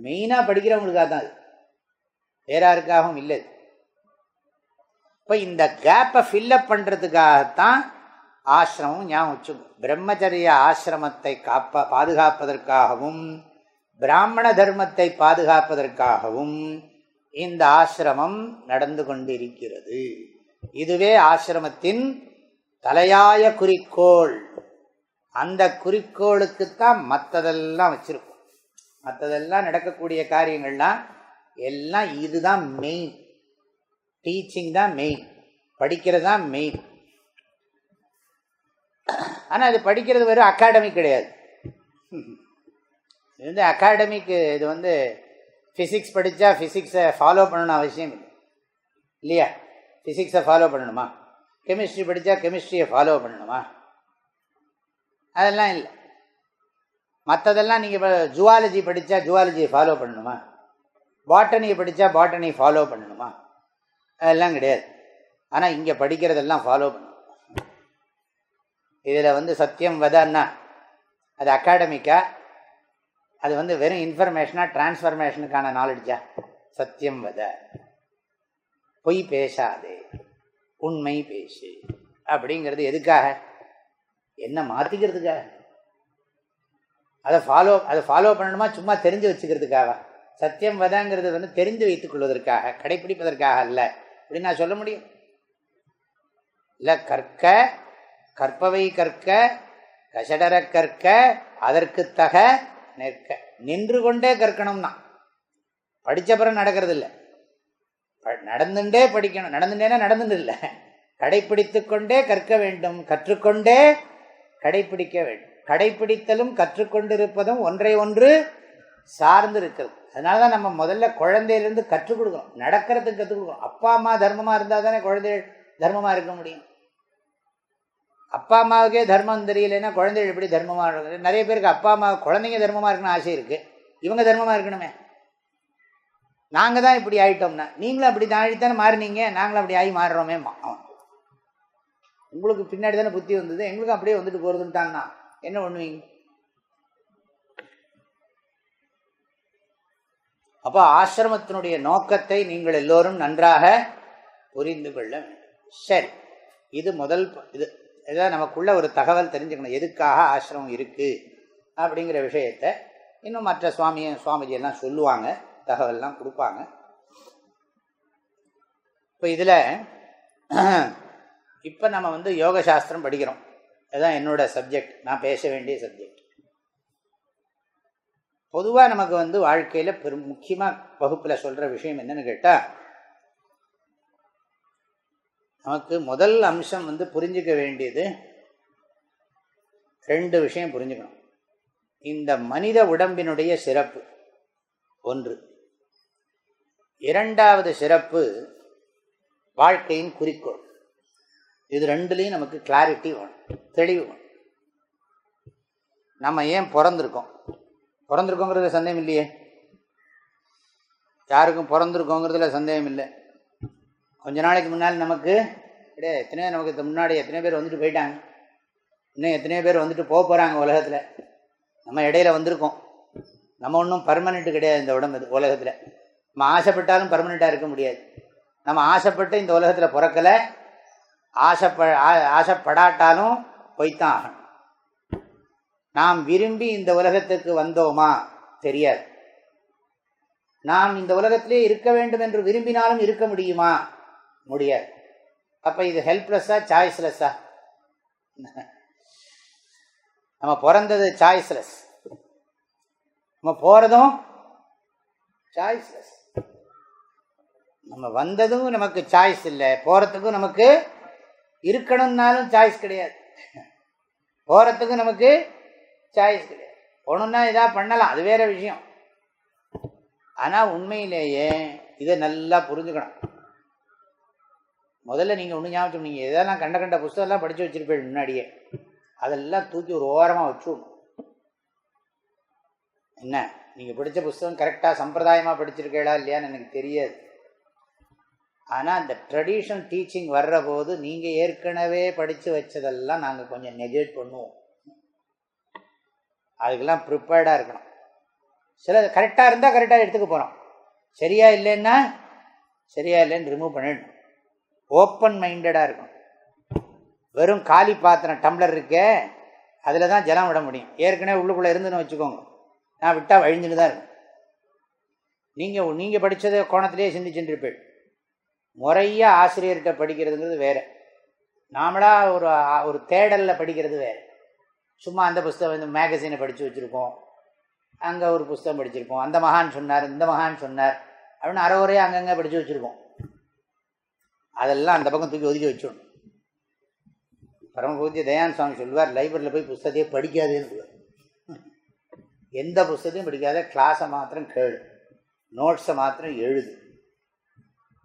மெயினாக படிக்கிறவங்களுக்காக தான் அது, வேற யாருக்காகவும் இல்லை. இப்போ இந்த கேப்பை ஃபில்லப் பண்ணுறதுக்காகத்தான் ஆசிரமம். ஞாபகம் வச்சுக்கோ, பிரம்மச்சரிய ஆசிரமத்தை பாதுகாப்பதற்காகவும் பிராமண தர்மத்தை பாதுகாப்பதற்காகவும் இந்த ஆசிரமம் நடந்து கொண்டிருக்கிறது. இதுவே ஆசிரமத்தின் தலையாய குறிக்கோள். அந்த குறிக்கோளுக்குத்தான் மற்றதெல்லாம் வச்சிருக்கும். மற்றதெல்லாம் நடக்கக்கூடிய காரியங்கள்லாம் எல்லாம் இதுதான் மெயின். டீச்சிங் தான் மெயின், படிக்கிறது தான் மெயின். ஆனால் இது படிக்கிறது வெறும் அகாடமிக் கிடையாது. இது வந்து அகாடமிக்கு, இது வந்து ஃபிசிக்ஸ் படித்தா ஃபிசிக்ஸை ஃபாலோ பண்ணணும் அவசியம் இல்லை இல்லையா? ஃபிசிக்ஸை ஃபாலோ பண்ணணுமா? கெமிஸ்ட்ரி படித்தா கெமிஸ்ட்ரியை ஃபாலோ பண்ணணுமா? அதெல்லாம் இல்லை. மற்றதெல்லாம் நீங்கள் ஜுவாலஜி படித்தா ஜுவாலஜியை ஃபாலோ பண்ணணுமா? பாட்டனியை படித்தா பாட்டனியை ஃபாலோ பண்ணணுமா? அதெல்லாம் கிடையாது. ஆனால் இங்கே படிக்கிறதெல்லாம் ஃபாலோ பண்ணணும். இதில் வந்து சத்தியம் வதன்னா அது அகாடமிக்கா, அது வந்து வெறும் இன்ஃபர்மேஷனா, டிரான்ஸ்ஃபர்மேஷனுக்கான நாலேஜா? சத்தியம் வத, பொய் பேசாதே, உண்மை பேசு அப்படிங்கிறது எதுக்காக? என்ன மாற்றிக்கிறதுக்காக? அதை ஃபாலோ பண்ணணுமா? சும்மா தெரிஞ்சு வச்சுக்கிறதுக்காக? சத்தியம் வதங்கிறது வந்து தெரிந்து வைத்துக் கொள்வதற்காக, கடைப்பிடிப்பதற்காக அல்ல அப்படின்னு நான் சொல்ல முடியும் இல்லை. கற்பவை கற்க, கசடர கற்க, அதற்கு தக நிற்க. நின்று கொண்டே கற்கணும்னா படித்தப்புறம் நடக்கிறது இல்லை, நடந்துட்டே படிக்கணும். நடந்துட்டேன்னா நடந்துட்டு இல்லை, கடைப்பிடித்து கொண்டே கற்க வேண்டும், கற்றுக்கொண்டே கடைப்பிடிக்க வேண்டும். கடைப்பிடித்தலும் கற்றுக்கொண்டிருப்பதும் ஒன்றை ஒன்று சார்ந்து இருக்கிறது. அதனால தான் நம்ம முதல்ல குழந்தையிலேருந்து கற்றுக் கொடுக்கணும், நடக்கிறதுக்கு கற்றுக் கொடுக்கணும். அப்பா அம்மா தர்மமாக இருந்தால் தானே குழந்தைகள் தர்மமாக இருக்க முடியும். அப்பா அம்மாவுக்கே தர்மம் தெரியலைன்னா குழந்தைகள் எப்படி தர்மமாக இருக்கணும்? நிறைய பேருக்கு அப்பா அம்மா குழந்தைங்க தர்மமாக இருக்கணும்னு ஆசை இருக்குது, இவங்க தர்மமாக இருக்கணுமே. நாங்கள் தான் இப்படி ஆகிட்டோம்னா, நீங்களும் அப்படி தானே மாறினீங்க, நாங்களும் அப்படி ஆகி மாறுறோமே. உங்களுக்கு பின்னாடி தானே புத்தி வந்தது, எங்களுக்கும் அப்படியே வந்துட்டு போகிறதுட்டாங்கன்னா என்ன பண்ணுவீங்க? அப்போ ஆசிரமத்தினுடைய நோக்கத்தை நீங்கள் எல்லோரும் நன்றாக புரிந்து கொள்ள வேண்டும். சரி, இது முதல். இதான் நமக்குள்ள ஒரு தகவல் தெரிஞ்சுக்கணும், எதுக்காக ஆசிரமம் இருக்குது அப்படிங்கிற விஷயத்தை. இன்னும் மற்ற சுவாமிஜி எல்லாம் சொல்லுவாங்க, தகவல்லாம் கொடுப்பாங்க. இப்போ இதில் இப்போ நம்ம வந்து யோக சாஸ்திரம் படிக்கிறோம். அதுதான் என்னோட சப்ஜெக்ட், நான் பேச வேண்டிய சப்ஜெக்ட். பொதுவாக நமக்கு வந்து வாழ்க்கையில் முக்கியமாக வகுப்பில் சொல்கிற விஷயம் என்னென்னு கேட்டால், நமக்கு முதல் அம்சம் புரிஞ்சுக்க வேண்டியது 2 விஷயம் புரிஞ்சுக்கணும். இந்த மனித உடம்பினுடைய சிறப்பு ஒன்று, 2வது சிறப்பு வாழ்க்கையின் குறிக்கோள். இது 2லையும் நமக்கு கிளாரிட்டி வேணும், தெளிவு வேணும். நம்ம ஏன் பிறந்திருக்கோங்கிறதுல சந்தேகம் இல்லையே, யாருக்கும் பிறந்திருக்கோங்கிறதுல சந்தேகம் இல்லை. கொஞ்ச நாளைக்கு முன்னால் நமக்கு கிடையாது, எத்தனையோ நமக்கு முன்னாடி எத்தனையோ பேர் வந்துட்டு போயிட்டாங்க, இன்னும் எத்தனையோ பேர் வந்துட்டு போக போகிறாங்க உலகத்தில். நம்ம இடையில வந்திருக்கோம். நம்ம ஒன்றும் பர்மனெண்ட்டு கிடையாது இந்த உடம்பு உலகத்தில். நம்ம ஆசைப்பட்டாலும் பர்மனெண்ட்டாக இருக்க முடியாது. நம்ம ஆசைப்பட்டு இந்த உலகத்தில் பிறக்கலை, ஆசைப்படாட்டாலும் போய்த்தான் ஆகணும். நாம் விரும்பி இந்த உலகத்துக்கு வந்தோமா தெரியாது. நாம் இந்த உலகத்திலே இருக்க வேண்டும் என்று விரும்பினாலும் இருக்க முடியுமா? முடியாது. அப்போ இது ஹெல்ப்லெஸ்ஸா சாய்ஸ்லெஸ்ஸா? நம்ம பிறந்தது சாய்ஸ்லெஸ், நம்ம போகிறதும் சாய்ஸ்லெஸ். நம்ம வந்ததும் நமக்கு சாய்ஸ் இல்லை, போகிறதுக்கும் நமக்கு இருக்கணும்னாலும் சாய்ஸ் கிடையாது, போகிறதுக்கும் நமக்கு சாய்ஸ் கிடையாது. போகணுன்னா இதாக பண்ணலாம், அது வேற விஷயம். ஆனால் உண்மையிலேயே இதை நல்லா புரிஞ்சுக்கணும். முதல்ல நீங்கள் ஒன்று ஞாபகம், நீங்கள் எதெல்லாம் கண்ட புஸ்தகம்லாம் படித்து வச்சுருப்பீங்க முன்னாடியே, அதெல்லாம் தூக்கி ஒரு ஓரமாக வச்சுடணும். என்ன, நீங்கள் படித்த புஸ்தகம் கரெக்டாக சம்பிரதாயமாக படிச்சிருக்கீங்களா இல்லையான்னு எனக்கு தெரியாது. ஆனால் அந்த ட்ரெடிஷ்னல் டீச்சிங் வர்ற போது நீங்கள் ஏற்கனவே படித்து வச்சதெல்லாம் நாங்கள் கொஞ்சம் நெகேட் பண்ணுவோம். அதுக்கெல்லாம் ப்ரிப்பேர்டாக இருக்கணும். சில கரெக்டாக இருந்தால் கரெக்டாக எடுத்துக்க போகிறோம், சரியா இல்லைன்னா சரியா இல்லைன்னு ரிமூவ் பண்ணிடணும். ஓப்பன் மைண்டடாக இருக்கணும். வெறும் காலி பாத்திரம் டம்ளர் இருக்கே, அதில் தான் ஜலம் விட முடியும். ஏற்கனவே உள்ளுக்குள்ளே இருந்துன்னு வச்சுக்கோங்க, நான் விட்டால் வழிஞ்சுன்னு தான் இருக்கும். நீங்கள் படித்ததை கோணத்திலேயே சிந்திச்சுருப்பேன். முறையாக ஆசிரியர்கிட்ட படிக்கிறதுங்கிறது வேறு, நாமளாக ஒரு தேடலில் படிக்கிறது வேறு. சும்மா அந்த புஸ்தகம் இந்த மேகசினை படித்து வச்சுருக்கோம், அங்கே ஒரு புஸ்தகம் படிச்சிருக்கோம், அந்த மகான் சொன்னார் இந்த மகான் சொன்னார் அப்படின்னு அரைவரையாக அங்கங்கே படித்து வச்சுருக்கோம். அதெல்லாம் அந்த பக்கம் தூக்கி ஒதுக்கி வச்சிடணும். பரமபூஜ்ய தயானந்த சுவாமி சொல்லுவார், லைப்ரரியில் போய் புஸ்தத்தையே படிக்காதேன்னு சொல்லுவார். எந்த புஸ்தத்தையும் படிக்காத, கிளாஸை மாத்திரம் கேளு, நோட்ஸை மாத்திரம் எழுது,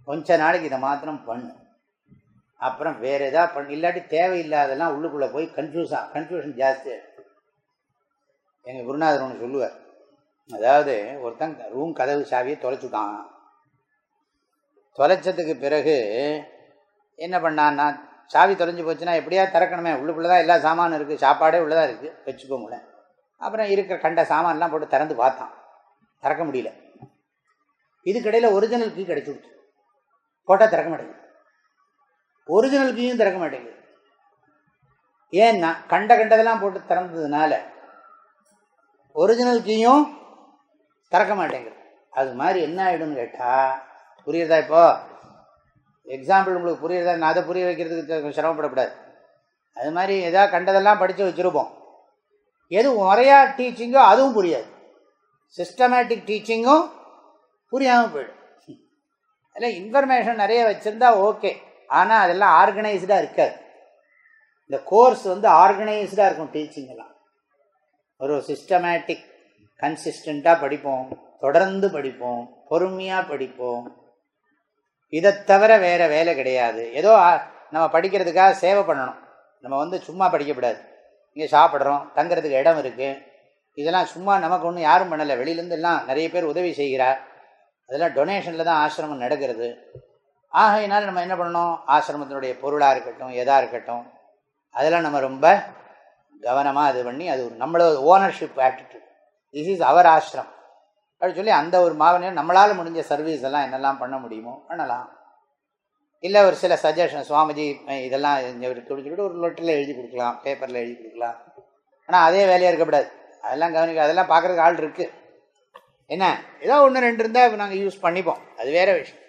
கொஞ்ச நாளைக்கு இதை மாத்திரம் பண்ணு, அப்புறம் வேறு எதாவது பண்ணு. இல்லாட்டி தேவையில்லாதெல்லாம் உள்ளுக்குள்ளே போய் கன்ஃபியூஷன் ஜாஸ்தியாக. எங்கள் குருநாதர் ஒன்று சொல்லுவார், அதாவது ஒருத்தன் ரூம் கதவு சாவியை தொலைச்சுட்டான். தொலைச்சதுக்கு பிறகு என்ன பண்ணான்னா, சாவி தொலைஞ்சு போச்சுன்னா எப்படியா திறக்கணுமே, உள்ளுக்குள்ளே தான் எல்லா சாமானும் இருக்குது, சாப்பாடே உள்ளதாக இருக்குது வச்சுக்கோங்களேன். அப்புறம் இருக்கிற கண்ட சாமான்லாம் போட்டு திறந்து பார்த்தான், திறக்க முடியல. இதுக்கிடையில் ஒரிஜினல் கீ கிடச்சி கொடுத்து போட்டால் திறக்க மாட்டேங்குது, ஒரிஜினல் கீயும் திறக்க மாட்டேங்குது. ஏன்னா கண்டதெல்லாம் போட்டு திறந்ததுனால ஒரிஜினல் கீயும் திறக்க மாட்டேங்குது. அது மாதிரி என்ன ஆகிடும்னு கேட்டால், புரியுறதா? இப்போ எக்ஸாம்பிள் உங்களுக்கு புரியுறதா? நான் அதை புரிய வைக்கிறதுக்கு சிரமப்படக்கூடாது. அது மாதிரி எதாவது கண்டதெல்லாம் படித்து வச்சுருப்போம், எது முறையாக டீச்சிங்கோ அதுவும் புரியாது, சிஸ்டமேட்டிக் டீச்சிங்கும் புரியாமல் போயிடும். அதில் இன்ஃபர்மேஷன் நிறைய வச்சுருந்தா ஓகே, ஆனால் அதெல்லாம் ஆர்கனைஸ்டாக இருக்காது. இந்த கோர்ஸ் ஆர்கனைஸ்டாக இருக்கும். டீச்சிங் எல்லாம் ஒரு சிஸ்டமேட்டிக் கன்சிஸ்டண்ட்டாக படிப்போம், தொடர்ந்து படிப்போம், பொறுமையாக படிப்போம். இதை தவிர வேறு வேலை கிடையாது. ஏதோ நம்ம படிக்கிறதுக்காக சேவை பண்ணணும், நம்ம சும்மா படிக்கக்கூடாது. இங்கே சாப்பிட்றோம், தங்கிறதுக்கு இடம் இருக்குது, இதெல்லாம் சும்மா நமக்கு ஒன்றும் யாரும் பண்ணலை, வெளியிலேருந்து எல்லாம் நிறைய பேர் உதவி செய்கிறார், அதெல்லாம் டொனேஷனில் தான் ஆசிரமம் நடக்கிறது. ஆகையினால் நம்ம என்ன பண்ணணும், ஆசிரமத்தினுடைய பொருளாக இருக்கட்டும் எதாக இருக்கட்டும் அதெல்லாம் நம்ம ரொம்ப கவனமாக இது பண்ணி, அது ஒரு நம்மளோட ஓனர்ஷிப் ஆட்டிடியூட், திஸ் இஸ் அவர் ஆசிரம் அப்படின்னு சொல்லி அந்த ஒரு மாவனையும் நம்மளால் முடிஞ்ச சர்வீஸ் எல்லாம் என்னெல்லாம் பண்ண முடியுமோ பண்ணலாம். இல்லை ஒரு சில சஜஷன், சுவாமிஜி இதெல்லாம் சொல்லிட்டு ஒரு லெட்டரில் எழுதி கொடுக்கலாம், பேப்பரில் எழுதி கொடுக்கலாம். ஆனால் அதே வேலையாக இருக்கக்கூடாது, அதெல்லாம் கவனிக்க, அதெல்லாம் பார்க்குறதுக்கு ஆள் இருக்குது. என்ன ஏதோ ஒன்று ரெண்டு இருந்தால் இப்போ நாங்கள் யூஸ் பண்ணிப்போம், அது வேறு விஷயம்.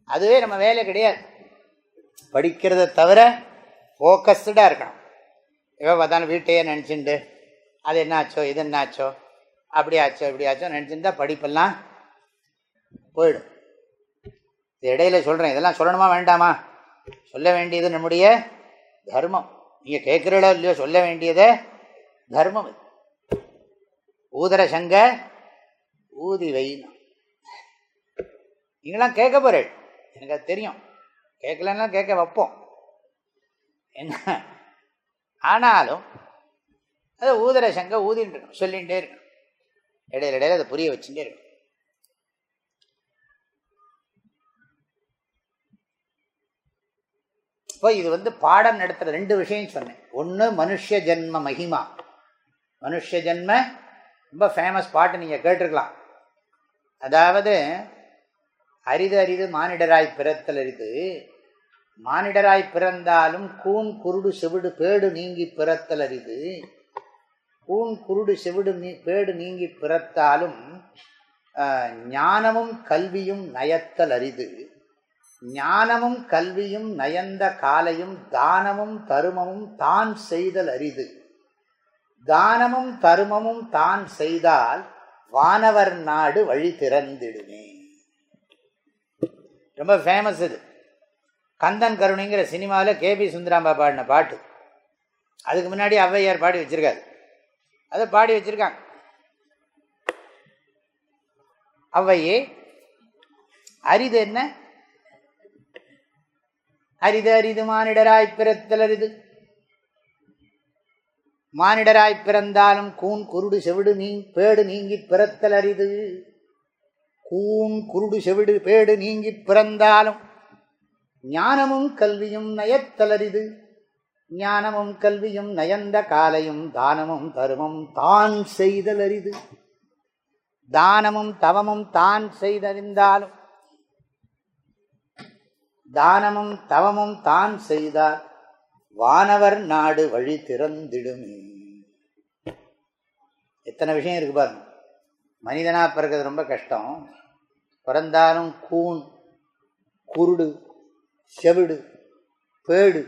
அதுவே நம்ம வேலை கிடையாது. படிக்கிறத தவிர ஃபோக்கஸ்டாக இருக்கணும். எப்போ பார்த்தாலும் வீட்டையே நினச்சிண்டு அது என்னாச்சோ இது என்னாச்சோ அப்படி ஆச்சோ இப்படி ஆச்சோ நினச்சிருந்தா படிப்பெல்லாம் போயிடும். இது இடையில சொல்கிறேன், இதெல்லாம் சொல்லணுமா வேண்டாமா? சொல்ல வேண்டியது நம்முடைய தர்மம். நீங்கள் கேட்குறீங்களோ இல்லையோ, சொல்ல வேண்டியதே தர்மம். ஊதர சங்க ஊதி வைனா. நீங்களாம் கேட்க போறேன், எனக்கு அது தெரியும். கேட்கலன்னா கேட்க வைப்போம் என்ன. ஆனாலும் அது ஊதர சங்க ஊதிட்டு இருக்கணும், சொல்லிகிட்டே இருக்கணும். இடையில இடையில அதை புரிய வச்சுட்டே இருக்கணும். இப்போ இது பாடம் நடத்துகிற 2 விஷயம் சொன்னேன். ஒன்று மனுஷ ஜென்ம மகிமா. மனுஷ ஜென்ம ரொம்ப ஃபேமஸ் பாட்டு, நீங்கள் கேட்டிருக்கலாம். அதாவது அரிது அரிது மானிடராய் பிறத்தல் அரிது, மானிடராய் பிறந்தாலும் கூன் குருடு செவிடு பேடு நீங்கி பிறத்தல் அரிது. கூன் குருடு செவிடு பேடு நீங்கி பிறத்தாலும் ஞானமும் கல்வியும் நயத்தல் அரிது. ஞானமும் கல்வியும் நயந்த காலையும் தானமும் தருமமும் தான் செய்தல் அரிது. தானமும் தருமமும் தான் செய்தால் வானவர் நாடு வழி திறந்திடுமே. ரொம்ப ஃபேமஸ் இது. கந்தன் கருணைங்கிற சினிமாவில் கேபி சுந்தராம்பா பாடின பாட்டு. அதுக்கு முன்னாடி ஔவையார் பாடி வச்சிருக்காரு, அதை பாடி வச்சிருக்காங்க. ஔவையே அரிது என்ன? அரிது அரிது மானிடராய் பிறத்தல் அரிது. மானிடராய் பிறந்தாலும் கூன் குருடு செவிடு பேடு நீங்கி பிறத்தல் அரிது. கூன் குருடு செவிடு பேடு நீங்கி பிறந்தாலும் ஞானமும் கல்வியும் நயத்தல் அரிது. ஞானமும் கல்வியும் நயந்த காலையும் தானமும் தருமம் தான் செய்தல் அரிது. தானமும் தவமும் தான் செய்தறிந்தாலும், தானமும் தவமும் தான் செய்தார் வானவர் நாடு வழி திறந்திடுமே. எத்தனை விஷயம் இருக்கு பாருங்க. மனிதனா பிறக்கிறது ரொம்ப கஷ்டம். பிறந்தாலும் கூன் குருடு செவிடு பேடு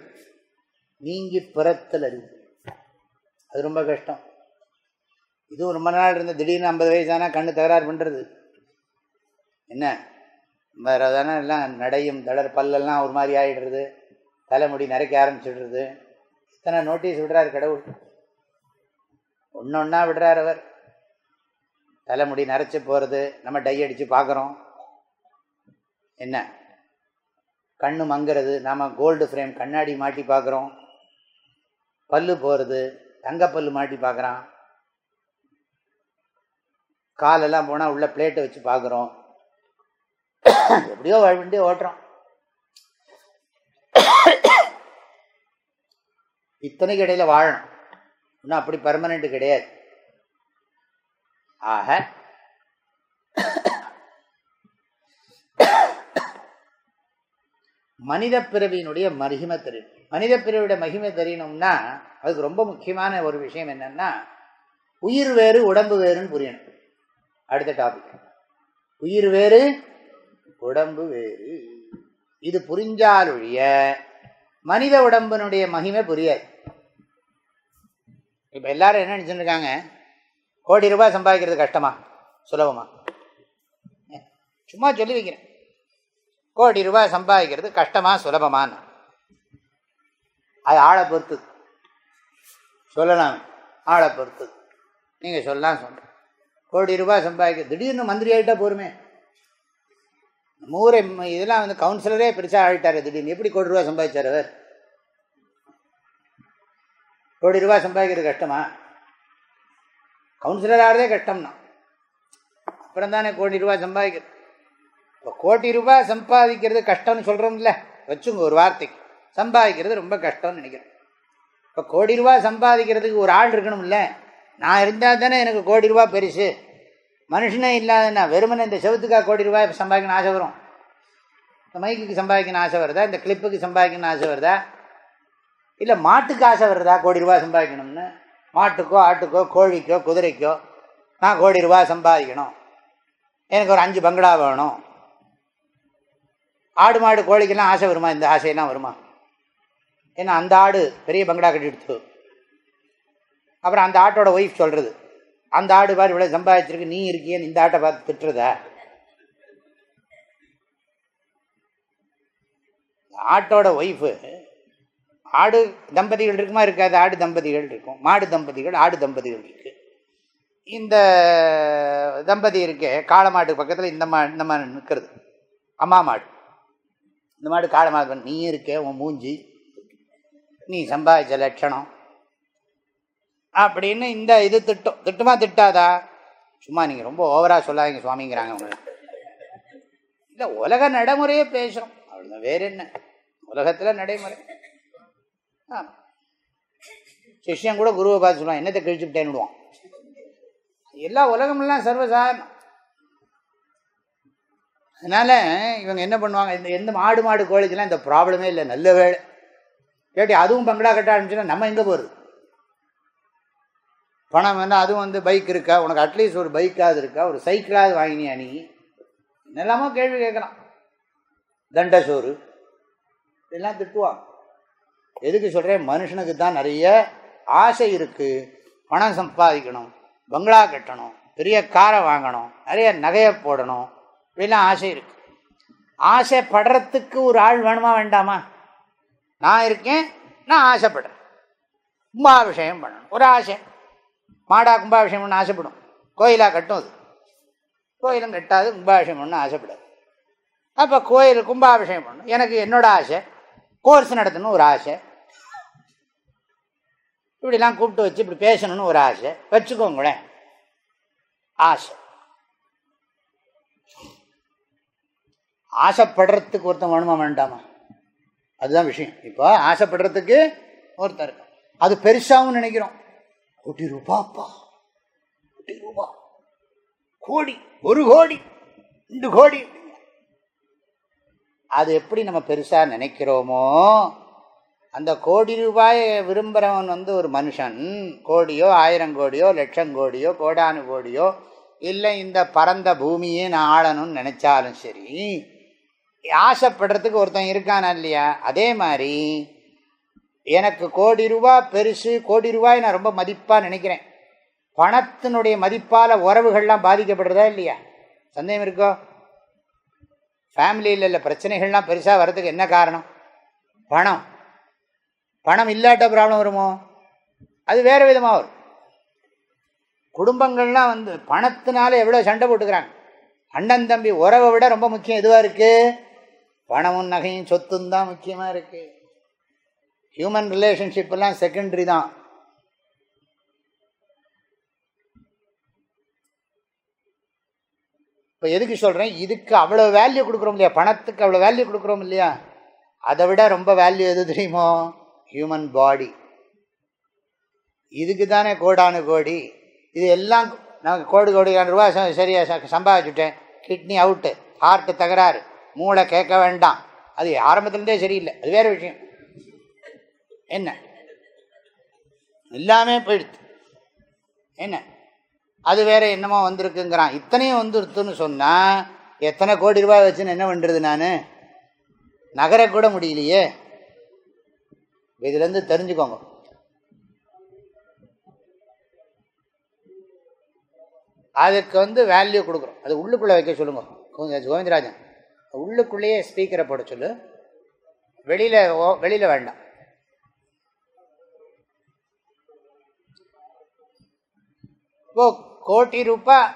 நீங்கி பிறத்தல் அறிவு, அது ரொம்ப கஷ்டம். இதுவும் ரொம்ப நாள் இருந்த திடீர்னு 50 வயசானா கண்ணு தகராறு பண்ணுறது என்ன, தானே எல்லாம் நடையும் தளர் பல்லெல்லாம் ஒரு மாதிரி ஆகிடுறது, தலைமுடி நரைக்க ஆரம்பிச்சிடுறது. இத்தனை நோட்டீஸ் விடுறாரு கடவுள், ஒன்று ஒன்றா விடுறார் அவர். தலைமுடி நரைச்சி போகிறது, நம்ம டை அடித்து பார்க்குறோம். என்ன கண்ணு மங்கிறது, நாம் கோல்டு ஃப்ரேம் கண்ணாடி மாட்டி பார்க்குறோம். பல்லு போகிறது, தங்கப்பல்லு மாட்டி பார்க்குறான். காலெல்லாம் போனால் உள்ள பிளேட்டை வச்சு பார்க்குறோம். எப்படியோ வண்டி ஓட்டுறோம். இத்தனைக்கு இடையில வாழணும், இன்னும் அப்படி பர்மனெண்ட் கிடையாது. ஆக மனித பிறவியினுடைய மகிமை தெரியணும். மனித பிறவியோட மகிமை தெரியணும்னா அதுக்கு ரொம்ப முக்கியமான ஒரு விஷயம் என்னன்னா, உயிர் வேறு உடம்பு வேறுன்னு புரியணும். அடுத்த டாபிக், உயிர் வேறு உடம்பு வேறு. இது புரிஞ்சாலொழிய மனித உடம்பினுடைய மகிமை புரியாது. இப்ப எல்லாரும் என்ன நினைச்சுருக்காங்க, கோடி ரூபாய் சம்பாதிக்கிறது கஷ்டமா சுலபமா? சும்மா சொல்லி வைக்கிறேன், கோடி ரூபாய் சம்பாதிக்கிறது கஷ்டமா சுலபமான? அது ஆளை பொறுத்து சொல்லலாம், ஆளை பொறுத்து நீங்கள் சொல்லலாம். சொல்ல கோடி ரூபாய் சம்பாதிக்க திடீர்னு மந்திரி ஆகிட்டா போருமே. ஊரே இதெல்லாம் கவுன்சிலரே பெருசாக ஆகிட்டாரு, திடீர்னு எப்படி கோடி ரூபாய் சம்பாதிச்சார் அவர்? கோடி ரூபாய் சம்பாதிக்கிறது கஷ்டமா? கவுன்சிலர் ஆகிறதே கஷ்டம்னா அப்புறம் தானே கோடி ரூபாய் சம்பாதிக்கிறது. இப்போ கோடி ரூபாய் சம்பாதிக்கிறது கஷ்டம்னு சொல்கிறோம்ல, வச்சுங்க ஒரு வார்த்தைக்கு, சம்பாதிக்கிறது ரொம்ப கஷ்டம்னு நினைக்கிறேன். இப்போ கோடி ரூபாய் சம்பாதிக்கிறதுக்கு ஒரு ஆள் இருக்கணும்ல. நான் இருந்தால் தானே எனக்கு கோடி ரூபாய் பெருசு. மனுஷனே இல்லாதன்னா வெறுமனே இந்த செவத்துக்காக கோடி ரூபாய் சம்பாதிக்கணும்னு ஆசை வரும்? இந்த மைக்குக்கு சம்பாதிக்கணும்னு ஆசை வருதா? இந்த கிளிப்புக்கு சம்பாதிக்கணும்னு ஆசை வருதா? இல்லை மாட்டுக்கு ஆசை வருதா கோடி ரூபாய் சம்பாதிக்கணும்னு? மாட்டுக்கோ ஆட்டுக்கோ கோழிக்கோ குதிரைக்கோ நான் கோடி ரூபாய் சம்பாதிக்கணும், எனக்கு ஒரு 5 பங்களா வேணும். ஆடு மாடு கோழிக்கெல்லாம் ஆசை வருமா? இந்த ஆசையெல்லாம் வருமா? ஏன்னா அந்த ஆடு பெரிய பங்களா கட்டிடுத்து. அப்புறம் அந்த ஆட்டோட ஒய்ஃப் சொல்கிறது, அந்த ஆடு பாரு இவ்வளோ சம்பாதிச்சிருக்கு, நீ இருக்கியன்னு இந்த ஆட்டை பார்த்து திட்டுறதா? ஆட்டோட ஒய்ஃபு, ஆடு தம்பதிகள் இருக்குமா இருக்காது? ஆடு தம்பதிகள் இருக்கும், மாடு தம்பதிகள், ஆடு தம்பதிகள் இருக்கு. இந்த தம்பதி இருக்கே காளை மாட்டுக்கு பக்கத்தில் இந்த மாடு நிற்கிறது, அம்மா மாடு. இந்த மாடு காளை மாடு. நீ இருக்கே, உன் மூஞ்சி, நீ சம்பாதிச்ச லட்சணம் அப்படின்னு இந்த இது திட்டுமா திட்டாதா? சும்மா நீங்கள் ரொம்ப ஓவராக சொல்லாதீங்க சுவாமிங்கிறாங்க அவங்க. இல்லை, உலக நடைமுறையே பேசுகிறோம், அவ்வளோதான், வேற என்ன உலகத்தில் நடைமுறை. சிஷ்யன் கூட குருவை பார்த்து சொல்லுவான், என்னத்தை கழிச்சுட்டேன்னு விடுவான். எல்லா உலகமெல்லாம் சர்வசாதாரணம். அதனால் இவங்க என்ன பண்ணுவாங்க, எந்த மாடு கோழிக்கெல்லாம் இந்த ப்ராப்ளமே இல்லை, நல்ல வேலை. கேட்டி அதுவும் பங்களா கட்ட ஆரம்பிச்சுன்னா நம்ம எங்கே போகிறது? பணம் வேணால் அதுவும் பைக் இருக்கா உனக்கு? அட்லீஸ்ட் ஒரு பைக்காவது இருக்கா? ஒரு சைக்கிளாவது வாங்கினியா நீ? என்னெல்லாமோ கேள்வி கேட்கலாம். தண்டசோறு இதெல்லாம் திட்டுவாங்க. எதுக்கு சொல்கிறேன்? மனுஷனுக்கு தான் நிறைய ஆசை இருக்குது. பணம் சம்பாதிக்கணும், பங்களா கட்டணும், பெரிய காரை வாங்கணும், நிறைய நகையை போடணும், இப்படிலாம் ஆசை இருக்குது. ஆசைப்படுறதுக்கு ஒரு ஆள் வேணுமா வேண்டாமா? நான் இருக்கேன், நான் ஆசைப்படுறேன். கும்பாபிஷேகம் பண்ணணும் ஒரு ஆசை. மாடா கும்பாபிஷேகம் பண்ண ஆசைப்படும், கோயிலாக கட்டும். அது கோயிலும் கட்டாது, கும்பாபிஷேகம் பண்ண ஆசைப்படாது. அப்போ கோயில் கும்பாபிஷேகம் பண்ணணும். எனக்கு என்னோட ஆசை, கோர்ஸ் நடத்தணும் ஒரு ஆசை, இப்படிலாம் கூப்பிட்டு வச்சு இப்படி பேசணும்னு ஒரு ஆசை வச்சுக்கோங்களேன். ஆசை, ஆசைப்படுறதுக்கு ஒருத்தன் வேணுமா வேண்டாமா? அதுதான் விஷயம். இப்போ ஆசைப்படுறதுக்கு ஒருத்தர், அது பெருசாகவும் நினைக்கிறோம். கோடி ரூபாப்பா, கோடி ரூபா, கோடி, 1 கோடி 2 கோடி. அது எப்படி நம்ம பெருசாக நினைக்கிறோமோ, அந்த கோடி ரூபாயை விரும்புகிறவன் ஒரு மனுஷன், கோடியோ 1000 கோடியோ லட்சம் கோடியோ கோடானு கோடியோ இல்லை இந்த பரந்த பூமியே நான் ஆளணும்னு நினச்சாலும் சரி, ஆசைப்படுறதுக்கு ஒருத்தன் இருக்கானா இல்லையா? அதே மாதிரி எனக்கு கோடி ரூபா பெருசு, கோடி ரூபாய் நான் ரொம்ப மதிப்பாக நினைக்கிறேன். பணத்தினுடைய மதிப்பால் உறவுகள்லாம் பாதிக்கப்படுறதா இல்லையா? சந்தேகம் இருக்கோ? ஃபேமிலியில் இல்லை பிரச்சனைகள்லாம் பெருசாக வர்றதுக்கு என்ன காரணம்? பணம். பணம் இல்லாட்ட ப்ராப்ளம் வருமோ? அது வேறு விதமாக வரும். குடும்பங்கள்லாம் பணத்தினால எவ்வளோ சண்டை போட்டுக்கிறாங்க. அண்ணன் தம்பி உறவை விட ரொம்ப முக்கியம் எதுவாக இருக்குது? பணமும் நகையும் சொத்தும் தான் முக்கியமாக இருக்குது. ஹியூமன் ரிலேஷன்ஷிப் எல்லாம் செகண்டரி தான். இப்போ எதுக்கு சொல்கிறேன்? இதுக்கு அவ்வளோ வேல்யூ கொடுக்குறோம் இல்லையா? பணத்துக்கு அவ்வளோ வேல்யூ கொடுக்குறோம் இல்லையா? அதை விட ரொம்ப வேல்யூ எது தெரியுமோ? Human body. இதுக்கு தானே கோடானு கோடி. இது எல்லாம் நமக்கு கோடி ரூபா சரியாக சம்பாதிச்சுட்டேன், கிட்னி அவுட்டு, ஹார்ட்டு தகராறு, மூளை கேட்க வேண்டாம், அது ஆரம்பத்துலேருந்தே சரியில்லை, அது வேறு விஷயம். என்ன எல்லாமே போயிடுது, என்ன அது வேற என்னமோ வந்திருக்குங்கிறான். இத்தனையும் வந்துருத்துன்னு சொன்னால் எத்தனை கோடி ரூபாய் வச்சுன்னு என்ன பண்ணுறது? நான் நகரக்கூட முடியலையே. இதுலேருந்து தெரிஞ்சுக்கோங்க. அதுக்கு வேல்யூ கொடுக்குறோம். அது உள்ளுக்குள்ளே வைக்க சொல்லுங்க கோவிந்தராஜன். உள்ளுக்குள்ளேயே ஸ்பீக்கரை போட சொல்லு, வெளியில் வேண்டாம். இப்போ கோடி ரூபாய்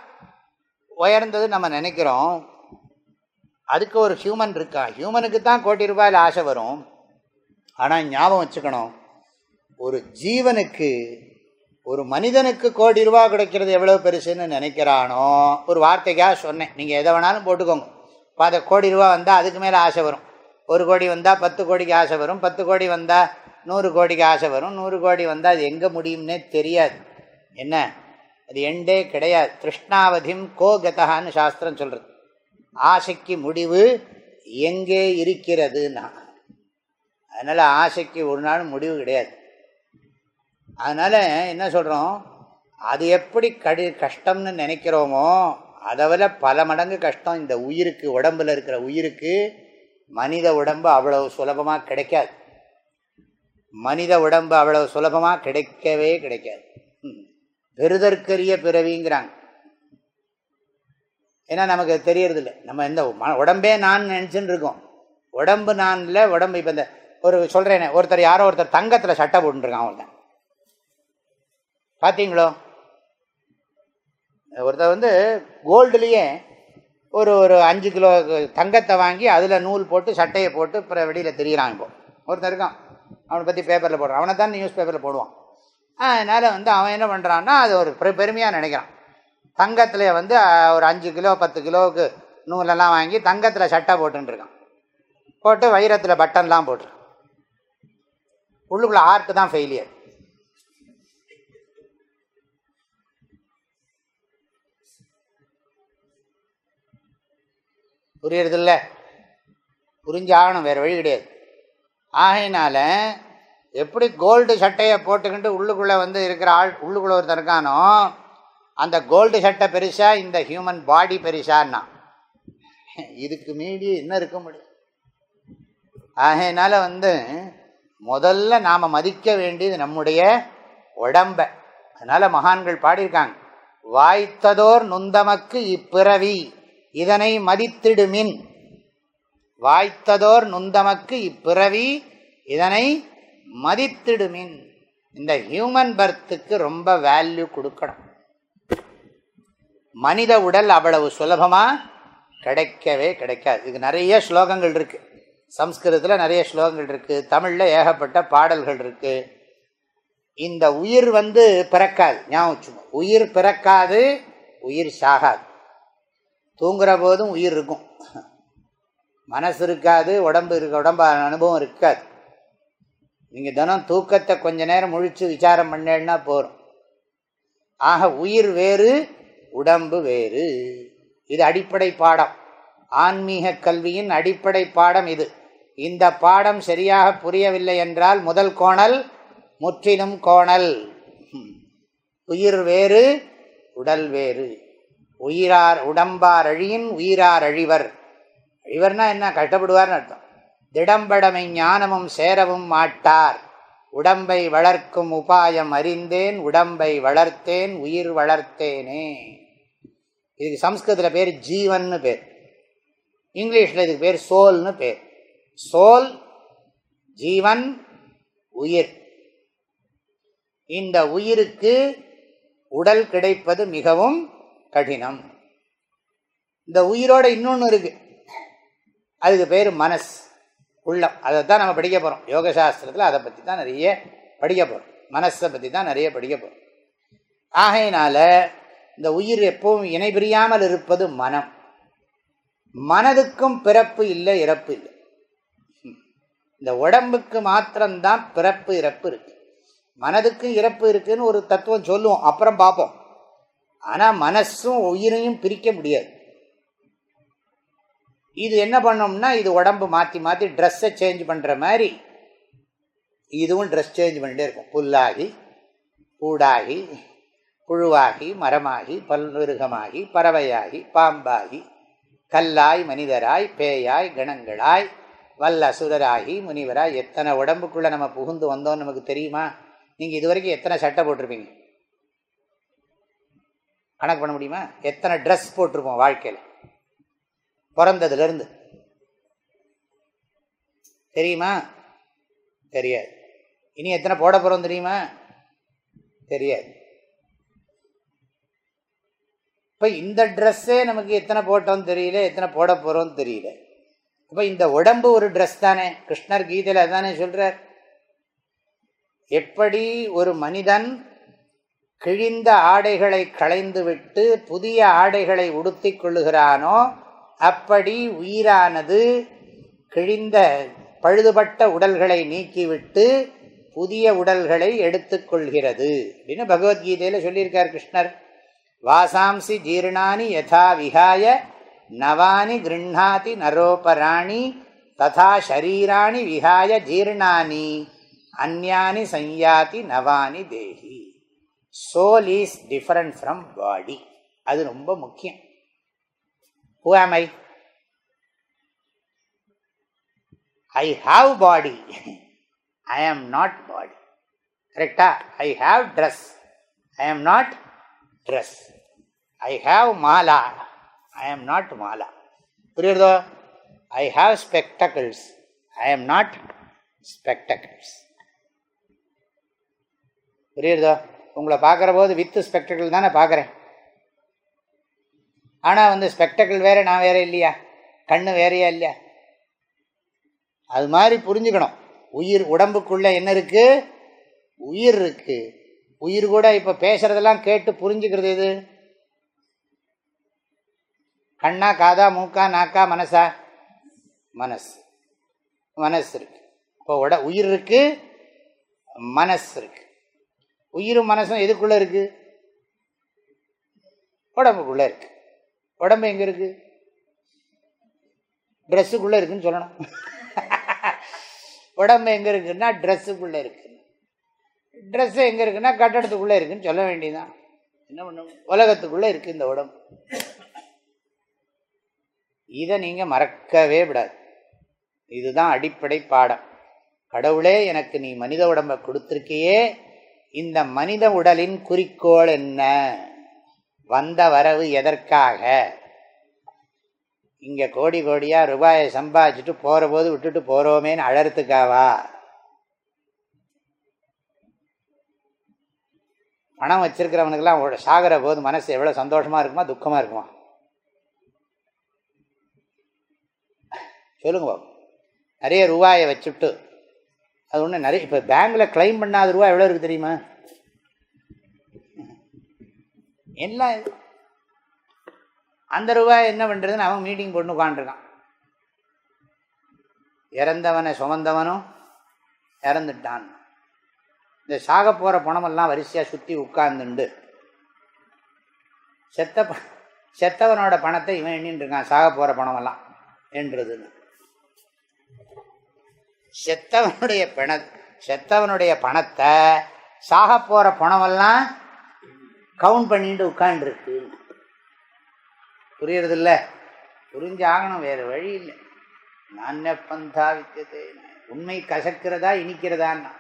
உயர்ந்தது நம்ம நினைக்கிறோம். அதுக்கு ஒரு ஹியூமன் இருக்கா? ஹியூமனுக்கு தான் கோடி ரூபாயில் ஆசை வரும். ஆனால் ஞாபகம் வச்சுக்கணும், ஒரு ஜீவனுக்கு, ஒரு மனிதனுக்கு கோடி ரூபாய் கிடைக்கிறது எவ்வளோ பெருசுன்னு நினைக்கிறானோ. ஒரு வார்த்தைக்காக சொன்னேன், நீங்கள் எதை வேணாலும் போட்டுக்கோங்க. இப்போ அதை கோடி ரூபா வந்தால் அதுக்கு மேலே ஆசை வரும். 1 கோடி வந்தால் 10 கோடிக்கு ஆசை வரும். 10 கோடி வந்தால் 100 கோடிக்கு ஆசை வரும். 100 கோடி வந்தால் அது எங்கே முடியும்னே தெரியாது. என்ன, அது எண்டே கிடையாது. திருஷ்ணாவதிம் கோகதான்னு சாஸ்திரம் சொல்கிறது. ஆசைக்கு முடிவு எங்கே இருக்கிறதுன்னா, அதனால் ஆசைக்கு ஒரு நாள் முடிவு கிடையாது. அதனால் என்ன சொல்கிறோம், அது எப்படி கஷ்டம்னு நினைக்கிறோமோ அதை விட பல மடங்கு கஷ்டம் இந்த உயிருக்கு, உடம்பில் இருக்கிற உயிருக்கு. மனித உடம்பு அவ்வளவு சுலபமாக கிடைக்காது. மனித உடம்பு அவ்வளவு சுலபமாக கிடைக்கவே கிடைக்காது. பெறுதற்கரிய பிறவிங்கிறாங்க. ஏன்னா நமக்கு தெரியறதில்லை. நம்ம இந்த உடம்பே நான் நினச்சின்னு இருக்கோம். உடம்பு நான் இல்லை, உடம்பு. இப்போ இந்த ஒரு சொல்கிறேனே, யாரோ ஒருத்தர் தங்கத்தில் சட்டை போட்டுருக்கான், ஒருத்தன் பார்த்தீங்களோ? ஒருத்தர் கோல்டுலேயே ஒரு 5 கிலோ தங்கத்தை வாங்கி அதில் நூல் போட்டு சட்டையை போட்டு அப்புறம் வெளியில் தெரிகிறான். இப்போ ஒருத்தர் இருக்கான், அவனை பற்றி பேப்பரில் போடுறான், அவனை தான் நியூஸ் பேப்பரில் போடுவான். அதனால் அவன் என்ன பண்ணுறான்னா, அது ஒரு பெருமையாக நினைக்கிறான். தங்கத்தில் ஒரு 5 கிலோ 10 கிலோவுக்கு நூலெல்லாம் வாங்கி தங்கத்தில் சட்டை போட்டுருக்கான். போட்டு வைரத்தில் பட்டன்லாம் போட்டுருக்கான். உள்ளுக்குள்ள ஆர்ட் தான் ஃபெயிலியர். புரியறதில்ல? புரிஞ்சாகணும், வேறு வழி கிடையாது. ஆகையினால எப்படி கோல்டு சட்டையை போட்டுக்கிட்டு உள்ளுக்குள்ளே இருக்கிற ஆள் உள்ளுக்குள்ளே ஒருத்தர் இருக்கானோ, அந்த கோல்டு சட்டை பெருசா, இந்த ஹியூமன் பாடி பெருசான்னா இதுக்கு மீறி என்ன இருக்க முடியும்? ஆகையினால முதல்ல நாம் மதிக்க வேண்டியது நம்முடைய உடம்பை. அதனால மகான்கள் பாடியிருக்காங்க, வாய்த்ததோர் நுந்தமக்கு இப்பிறவி இதனை மதித்திடுமின். வாய்த்ததோர் நுந்தமக்கு இப்பிறவி இதனை மதித்திடுமின். இந்த ஹியூமன் பர்த்துக்கு ரொம்ப வேல்யூ கொடுக்கணும். மனித உடல் அவ்வளவு சுலபமாக கிடைக்கவே கிடைக்காது. இதுக்கு நிறைய ஸ்லோகங்கள் இருக்குது. சம்ஸ்கிருதத்தில் நிறைய ஸ்லோகங்கள் இருக்குது, தமிழில் ஏகப்பட்ட பாடல்கள் இருக்குது. இந்த உயிர் பிறக்காது, ஞாபகம். உயிர் பிறக்காது, உயிர் சாகாது. தூங்குற போதும் உயிர் இருக்கும், மனசு இருக்காது, உடம்பு அனுபவம் இருக்காது. நீங்கள் தினம் தூக்கத்தை கொஞ்ச நேரம் முழித்து விசாரம் பண்ணேன்னா போகிறோம். ஆக உயிர் வேறு, உடம்பு வேறு. இது அடிப்படை பாடம், ஆன்மீக கல்வியின் அடிப்படை பாடம் இது. இந்த பாடம் சரியாக புரியவில்லை என்றால் முதல் கோணல் முற்றிலும் கோணல். உயிர் வேறு, உடல் வேறு. உயிரார் உடம்பார் அழியின் உயிரார் அழிவர். அழிவர்னா என்ன? கஷ்டப்படுவார்னு அர்த்தம். திடம்படமை ஞானமும் சேரவும் மாட்டார். உடம்பை வளர்க்கும் உபாயம் அறிந்தேன், உடம்பை வளர்த்தேன், உயிர் வளர்த்தேனே. இதுக்கு சம்ஸ்கிருதத்தில் பேர் ஜீவன்னு பேர், இங்கிலீஷில் இதுக்கு பேர் சோல்னு பேர். சோல், ஜீவன், உயிர். இந்த உயிருக்கு உடல் கிடைப்பது மிகவும் கடினம். இந்த உயிரோட இன்னொன்று இருக்கு, அதுக்கு பேர் மனஸ், உள்ளம். அதை தான் நம்ம படிக்க போகிறோம் யோகசாஸ்திரத்தில். அதை பற்றி தான் நிறைய படிக்க போகிறோம், மனசை பற்றி தான் நிறைய படிக்க போகிறோம். ஆகையினால இந்த உயிர் எப்பவும் இணை பிரியாமல் இருப்பது மனம். மனதுக்கும் பிறப்பு இல்லை, இறப்பு இல்லை. இந்த உடம்புக்கு மாத்திரம்தான் பிறப்பு இறப்பு இருக்கு. மனதுக்கு இறப்பு இருக்குன்னு ஒரு தத்துவம் சொல்லுவோம், அப்புறம் பார்ப்போம். ஆனால் மனசும் உயிரையும் பிரிக்க முடியாது. இது என்ன பண்ணோம்னா, இது உடம்பு மாற்றி மாற்றி ட்ரெஸ்ஸை சேஞ்ச் பண்ணுற மாதிரி இதுவும் ட்ரெஸ் சேஞ்ச் பண்ணிட்டே இருக்கும். புல்லாகி, பூடாகி, புழுவாகி, மரமாகி, பல்மிருகமாகி, பறவையாகி, பாம்பாகி, கல்லாய், மனிதராய், பேயாய், கணங்களாய், வல்ல அசுரராகி, முனிவராய், எத்தனை உடம்புக்குள்ளே நம்ம புகுந்து வந்தோம்னு நமக்கு தெரியுமா? நீங்கள் இது வரைக்கும் எத்தனை சட்டை போட்டிருப்பீங்க? கணக்கு பண்ண முடியுமா? எத்தனை ட்ரெஸ் போட்டிருப்போம் வாழ்க்கையில் பிறந்ததுலேருந்து? தெரியுமா? தெரியாது. இனி எத்தனை போட போகிறோம் தெரியுமா? தெரியாது. இப்போ இந்த ட்ரெஸ்ஸே நமக்கு எத்தனை போட்டோம்னு தெரியல, எத்தனை போட போகிறோம்னு தெரியல. இப்போ இந்த உடம்பு ஒரு ட்ரெஸ் தானே. கிருஷ்ணர் கீதையில் அதானே சொல்கிறார். எப்படி ஒரு மனிதன் கிழிந்த ஆடைகளை களைந்து விட்டு புதிய ஆடைகளை உடுத்தி கொள்ளுகிறானோ, அப்படி உயிரானது கிழிந்த பழுதுபட்ட உடல்களை நீக்கிவிட்டு புதிய உடல்களை எடுத்துக்கொள்கிறது அப்படின்னு பகவத்கீதையில் சொல்லியிருக்கார் கிருஷ்ணர். வாசாம்சி ஜீர்ணானி யதா விஹாய நவானி கிருண்ணாதி நரோபராணி ததா ஷரீராணி விஹாய ஜீர்ணானி அந்யானி சஞ்யாதி நவானி தேஹி. Soul is different from body. அது ரொம்ப முக்கியம். Who am I? I have body. I am not body. கரெக்டா? I have dress. I am not dress. I have mala. I am not mala. புரியுறதோ? I have spectacles, I am not spectacles. புரியுறதோ? உங்களை பார்க்குற போது with spectacle தானே பார்க்குறேன். ஆனால் வந்து ஸ்பெக்டக்கிள் வேறு, நான் வேறு இல்லையா? கண்ணு வேறையா இல்லையா? அது மாதிரி புரிஞ்சுக்கணும். உயிர் உடம்புக்குள்ளே என்ன இருக்குது? உயிர் இருக்குது. உயிர் கூட இப்போ பேசுகிறதெல்லாம் கேட்டு புரிஞ்சுக்கிறது எது? கண்ணா, காதா, மூக்கா, நாக்கா, மனசா? மனசு. மனசு இருக்கு. இப்போ உயிர் இருக்கு, மனசு இருக்கு. உயிரும் மனசும் எதுக்குள்ளே இருக்குது? உடம்புக்குள்ளே இருக்கு. உடம்பு எங்கே இருக்கு? ட்ரெஸ்ஸுக்குள்ளே இருக்குன்னு சொல்லணும். உடம்பு எங்கே இருக்குன்னா ட்ரெஸ்ஸுக்குள்ளே இருக்கு. ட்ரெஸ்ஸு எங்கே இருக்குன்னா கட்டடத்துக்குள்ளே இருக்குன்னு சொல்ல வேண்டியதுதான். என்ன பண்ணணும்? உலகத்துக்குள்ளே இருக்குது இந்த உடம்பு. இதை நீங்கள் மறக்கவே விடாது. இதுதான் அடிப்படை பாடம். கடவுளே, எனக்கு நீ மனித உடம்பை கொடுத்துருக்கியே, இந்த மனித உடலின் குறிக்கோள் என்ன? வந்த வரவு எதற்காக? இங்கே கோடி கோடியாக ரூபாயை சம்பாதிச்சுட்டு போகிற போது விட்டுட்டு போகிறோமேன்னு அழறதுக்காவா? பணம் வச்சிருக்கிறவனுக்கெல்லாம் சாகிற போது மனசு எவ்வளோ சந்தோஷமாக இருக்குமா, துக்கமாக இருக்குமா? சொல்லுங்க பாபு. நிறைய ரூபாயை வச்சுட்டு அது ஒன்று நிறைய. இப்போ பேங்கில் கிளைம் பண்ணாத ரூபா எவ்வளோ இருக்குது தெரியுமா? எல்லாம் அந்த ரூபாய் என்ன பண்ணுறதுன்னு அவன் மீட்டிங் போட்டு உட்காந்துருக்கான். இறந்தவனை சுமந்தவனும் இறந்துட்டான். இந்த சாக போகிற பணமெல்லாம் வரிசையாக சுற்றி உட்கார்ந்துண்டு செத்தவனோட பணத்தை இவன் எண்ணின்னு இருக்கான். சாக போகிற பணமெல்லாம் என்றதுன்னு செத்தவனுடைய பணத்தை சாக போகிற பணமெல்லாம் கவுண்ட் பண்ணிட்டு உட்காந்துருக்கு. புரியறது இல்லை? புரிஞ்சாகணும், வேறு வழி இல்லை. நான்ய பந்தா வித்தியதே. உண்மை கசக்கிறதா இனிக்கிறதான்னா?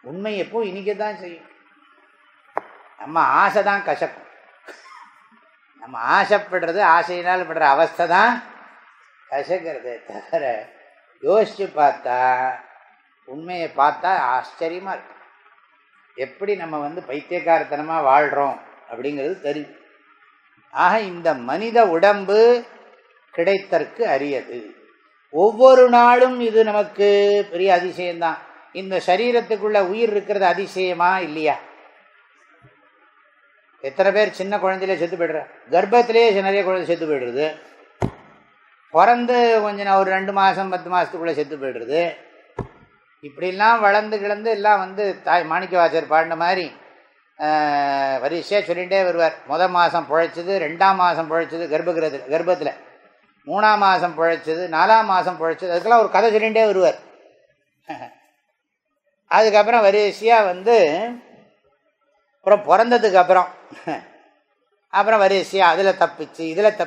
உண்மை எப்போ இனிக்கத்தான் செய்யும். நம்ம ஆசை தான் கசக்கும். நம்ம ஆசைப்படுறது, ஆசையினால் படுற அவஸ்தை தான் கசக்கிறதே தவிர, யோசிச்சு பார்த்தா உண்மையை பார்த்தா ஆச்சரியமா இருக்கு. எப்படி நம்ம பைத்தியக்காரத்தனமாக வாழ்கிறோம் அப்படிங்கிறது தெரியும். ஆக இந்த மனித உடம்பு கிடைத்தற்கு அரியது. ஒவ்வொரு நாளும் இது நமக்கு பெரிய அதிசயம்தான். இந்த சரீரத்துக்குள்ள உயிர் இருக்கிறது அதிசயமா இல்லையா? எத்தனை பேர் சின்ன குழந்தையிலே செத்து போய்டுற, கர்ப்பத்திலேயே நிறைய குழந்தை செத்து போய்டுறது, பிறந்து கொஞ்சம் ஒரு 2 மாதம் 10 மாதத்துக்குள்ளே செத்து போய்டுறது. இப்படிலாம் வளர்ந்து கிளந்து எல்லாம் தாய் மாணிக்கவாசகர் பாடின மாதிரி வரிசையாக சொல்லிகிட்டே வருவார். 1 மாதம் பிழைச்சது, 2ஆம் மாதம் பிழைச்சது கர்ப்பத்தில், 3ஆம் மாதம் பிழைச்சது, 4ஆம் மாதம் பிழைச்சது, அதுக்கெல்லாம் ஒரு கதை சொல்லிகிட்டே வருவார். அதுக்கப்புறம் வரிசையாக அப்புறம் பிறந்ததுக்கு அப்புறம் வரிசையாக அதில் தப்பிச்சு இதில்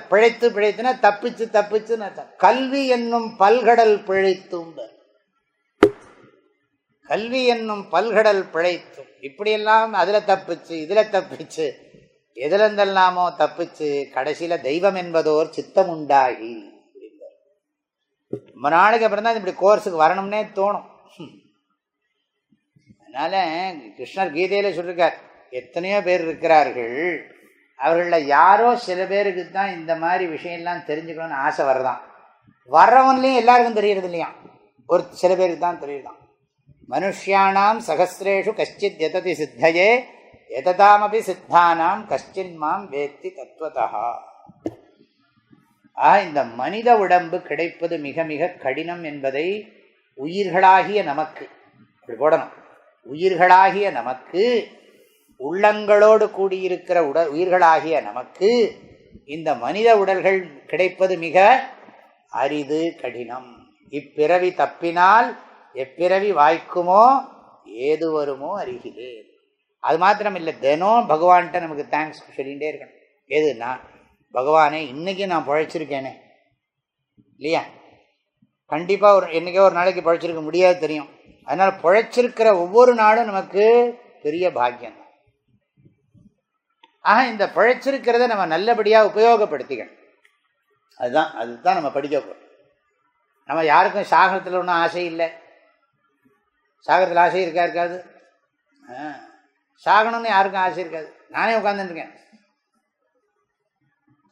பிழைத்துனா தப்பிச்சுன்னு கல்வி என்னும் பல்கடல் பிழைத்தும், கல்வி என்னும் பல்கடல் பிழைத்தும், இப்படியெல்லாம் அதில் தப்பிச்சு இதில் தப்பிச்சு எதுலந்தெல்லாமோ தப்பிச்சு கடைசியில் தெய்வம் என்பதோர் சித்தம் உண்டாகி. ரொம்ப நாளைக்கு அப்புறம் தான் இப்படி கோர்ஸுக்கு வரணும்னே தோணும். அதனால கிருஷ்ணர் கீதையில சொல்லியிருக்கார், எத்தனையோ பேர் இருக்கிறார்கள், அவர்களில் யாரோ சில பேருக்கு தான் இந்த மாதிரி விஷயம்லாம் தெரிஞ்சுக்கணும்னு ஆசை வரதான். வர்றவன்லையும் எல்லாருக்கும் தெரியறது இல்லையா, ஒரு சில பேருக்கு தான் தெரியுதான். மனுஷ்யானாம் சகசிரேஷு கஷ்டித் யததி சித்தயே யததாமபி சித்தானாம் கஷ்டின் மாம் வேத்தி தத்துவதா. இந்த மனித உடம்பு கிடைப்பது மிக மிக கடினம் என்பதை உயிர்களாகிய நமக்கு அப்படி போடணும். உயிர்களாகிய நமக்கு, உள்ளங்களோடு கூடியிருக்கிற உயிர்களாகிய நமக்கு இந்த மனித உடல்கள் கிடைப்பது மிக அரிது, கடினம். இப்பிறவி தப்பினால் எப்பிறவி வாய்க்குமோ ஏது வருமோ அறிகிறேன். அது மாத்திரம் இல்லை, தினம் பகவான்கிட்ட நமக்கு தேங்க்ஸ் சொல்லிகிட்டே இருக்கணும். எதுன்னா, பகவானே இன்னைக்கு நான் பிழைச்சிருக்கேனே இல்லையா? கண்டிப்பாக என்னைக்கோ ஒரு நாளைக்கு பிழைச்சிருக்க முடியாது தெரியும். அதனால் பிழைச்சிருக்கிற ஒவ்வொரு நாளும் நமக்கு பெரிய பாக்கியம். ஆக இந்த பிழைச்சிருக்கிறத நம்ம நல்லபடியாக உபயோகப்படுத்திக்கணும். அதுதான் நம்ம படிக்க போகிறோம். நம்ம யாருக்கும் சாகரத்தில் ஒன்றும் ஆசை இல்லை. சாகரத்தில் ஆசை இருக்காது. சாகணும்னு யாருக்கும் ஆசை இருக்காது. நானே உட்காந்துருக்கேன்.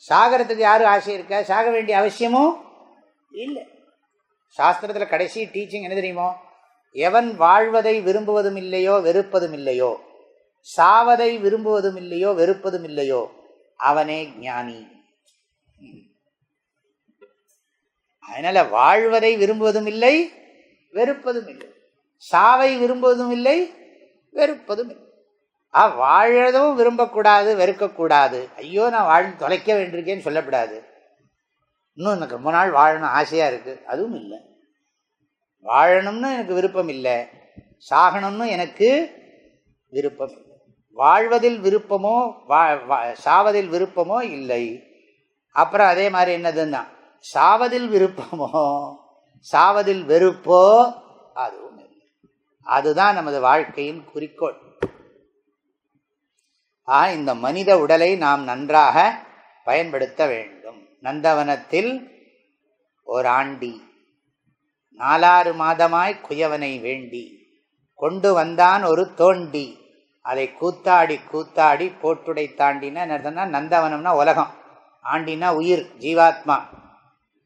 சாகரத்துக்கு யாரும் ஆசை இருக்கா? சாக வேண்டிய அவசியமும் இல்லை. சாஸ்திரத்தில் கடைசி டீச்சிங் என்ன தெரியுமோ? எவன் வாழ்வதை விரும்புவதும் இல்லையோ வெறுப்பதும் இல்லையோ, சாவதை விரும்புவதும் இல்லையோ வெறுப்பதும் இல்லையோ, அவனே ஞானி. அதனால வாழ்வதை விரும்புவதும் இல்லை வெறுப்பதும் இல்லை, சாவை விரும்புவதும் இல்லை வெறுப்பதும் இல்லை. வாழதும் விரும்பக்கூடாது வெறுக்கக்கூடாது. ஐயோ நான் வாழ்ந்து தொலைக்க வேண்டியிருக்கேன்னு சொல்லக்கூடாது. இன்னும் எனக்கு ரொம்ப நாள் வாழணும் ஆசையாக இருக்குது, அதுவும் இல்லை. வாழணும்னு எனக்கு விருப்பம் இல்லை, சாகணும்னு எனக்கு விருப்பம் இல்லை. வாழ்வதில் விருப்பமோ சாவதில் விருப்பமோ இல்லை. அப்புறம் அதே மாதிரி என்னதுன்னா, சாவதில் விருப்பமோ சாவதில் வெறுப்போ அதுவும் இல்லை. அதுதான் நமது வாழ்க்கையின் குறிக்கோள். இந்த மனித உடலை நாம் நன்றாக பயன்படுத்த வேண்டும். நந்தவனத்தில் ஒரு ஆண்டி 4 மாதமாய் குயவனை வேண்டி கொண்டு வந்தான் ஒரு தோண்டி, அதை கூத்தாடி கூத்தாடி போட்டுடை தாண்டினா என்னன்னா, நந்தவனம்னா உலகம், ஆண்டினா உயிர், ஜீவாத்மா.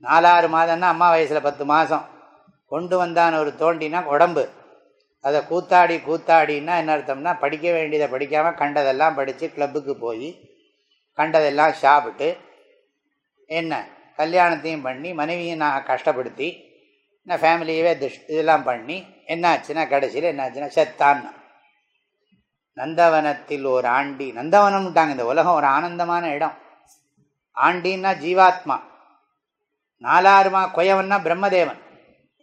4 மாதம்னா அம்மா வயசில் 10 மாதம். கொண்டு வந்தான் ஒரு தோண்டினா உடம்பு. அதை கூத்தாடி கூத்தாடின்னா என்ன அர்த்தம்னா, படிக்க வேண்டியதை படிக்காமல் கண்டதெல்லாம் படித்து கிளப்புக்கு போய் கண்டதெல்லாம் சாப்பிட்டு என்ன கல்யாணத்தையும் பண்ணி மனைவியும் நான் கஷ்டப்படுத்தி நான் ஃபேமிலியவே இதெல்லாம் பண்ணி என்னாச்சுன்னா கடைசியில் என்னாச்சுன்னா செத்தான்னா. நந்தவனத்தில் ஒரு ஆண்டி, நந்தவனம்ட்டாங்க. இந்த உலகம் ஒரு ஆனந்தமான இடம். ஆண்டின்னா ஜீவாத்மா, 4 குயவன்னா பிரம்மதேவன்.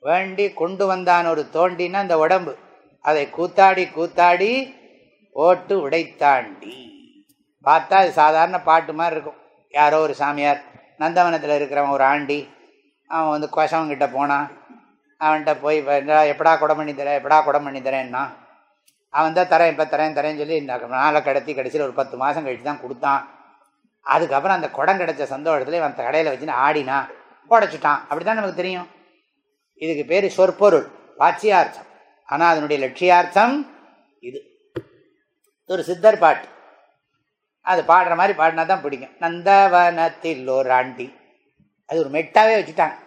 வேண்டி கொண்டு வந்தான் ஒரு தோண்டினா இந்த உடம்பு, அதை கூத்தாடி கூத்தாடி போட்டு உடைத்தாண்டி. பார்த்தா அது சாதாரண பாட்டு மாதிரி இருக்கும். யாரோ ஒரு சாமியார், நந்தவனத்தில் இருக்கிறவன் ஒரு ஆண்டி, அவன் வந்து கோஷவங்கிட்ட போனான். அவன்கிட்ட போய் எப்படா குடம் பண்ணி தரேன், எப்படா குடம் பண்ணி தரேன்னா, அவன் தான் தரேன், இப்போ தரேன்னு சொல்லி இந்த நாளை கடத்தி கடைசியில் ஒரு 10 மாதம் கழித்து தான் கொடுத்தான். அதுக்கப்புறம் அந்த குடம் கிடைச்ச சந்தோஷத்தில் இவன் கடையில் வச்சுன்னு ஆடினா உடைச்சிட்டான். அப்படி தான் நமக்கு தெரியும். இதுக்கு பேர் சொற்பொருள், வாட்சியார்த்தம். ஆனால் அதனுடைய லட்சியார்த்தம் இது. ஒரு சித்தர் பாட்டு, அது பாடுற மாதிரி பாடினா தான் பிடிக்கும். நந்தவனத்தில் ஒரு ஆண்டி, அது ஒரு மெட்டாவே வச்சுட்டாங்க.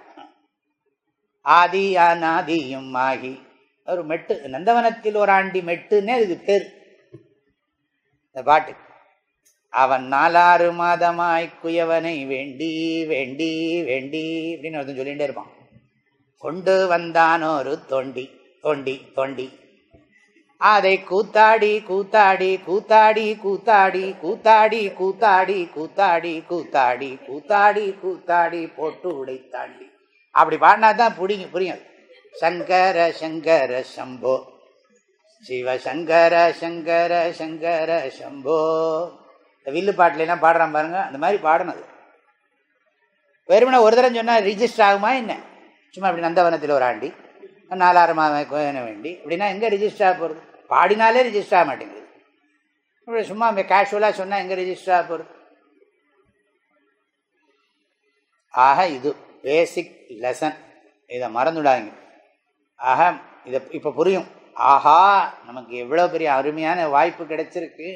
ஆதி அநாதியும் ஆகி ஒரு மெட்டு, நந்தவனத்தில் ஒரு ஆண்டி மெட்டுன்னே அதுக்கு பேர் இந்த பாட்டு. அவன் 4 மாதமாய் குயவனை வேண்டி வேண்டி வேண்டி அப்படின்னு ஒருத்தன் சொல்லிகிட்டே இருப்பான். கொண்டு வந்தான் ஒரு தோண்டி தோண்டி தோண்டி, அதை கூத்தாடி கூத்தாடி கூத்தாடி கூத்தாடி கூத்தாடி கூத்தாடி கூத்தாடி கூத்தாடி கூத்தாடி கூத்தாடி போட்டு உடைத்தாண்டி. அப்படி பாடினா தான் புரியும். சங்கர சங்கர சம்போ சிவ சங்கர சங்கர சங்கர சம்போ. இந்த வில்லு பாட்டிலாம் பாடுறான் பாருங்க, அந்த மாதிரி பாடணும். வெறுமனே ஒரு தரம் சொன்னால் ரிஜிஸ்டர் ஆகுமா என்ன? சும்மா இப்படி நந்தவனத்தில் ஒரு ஆண்டி 4 மாதம் வேண்டி அப்படின்னா எங்கே ரிஜிஸ்டர் ஆக போகிறது? பாடினாலே ரிஜிஸ்டர் ஆக மாட்டேங்குது. இப்படி சும்மா கேஷுவலாக சொன்னால் எங்கே ரிஜிஸ்டர் ஆக போகிறது? ஆக இது பேசிக் லெசன், இதை மறந்துடாங்க. ஆக இதை இப்போ புரியும். ஆஹா, நமக்கு எவ்வளோ பெரிய அருமையான வாய்ப்பு கிடைச்சிருக்கு.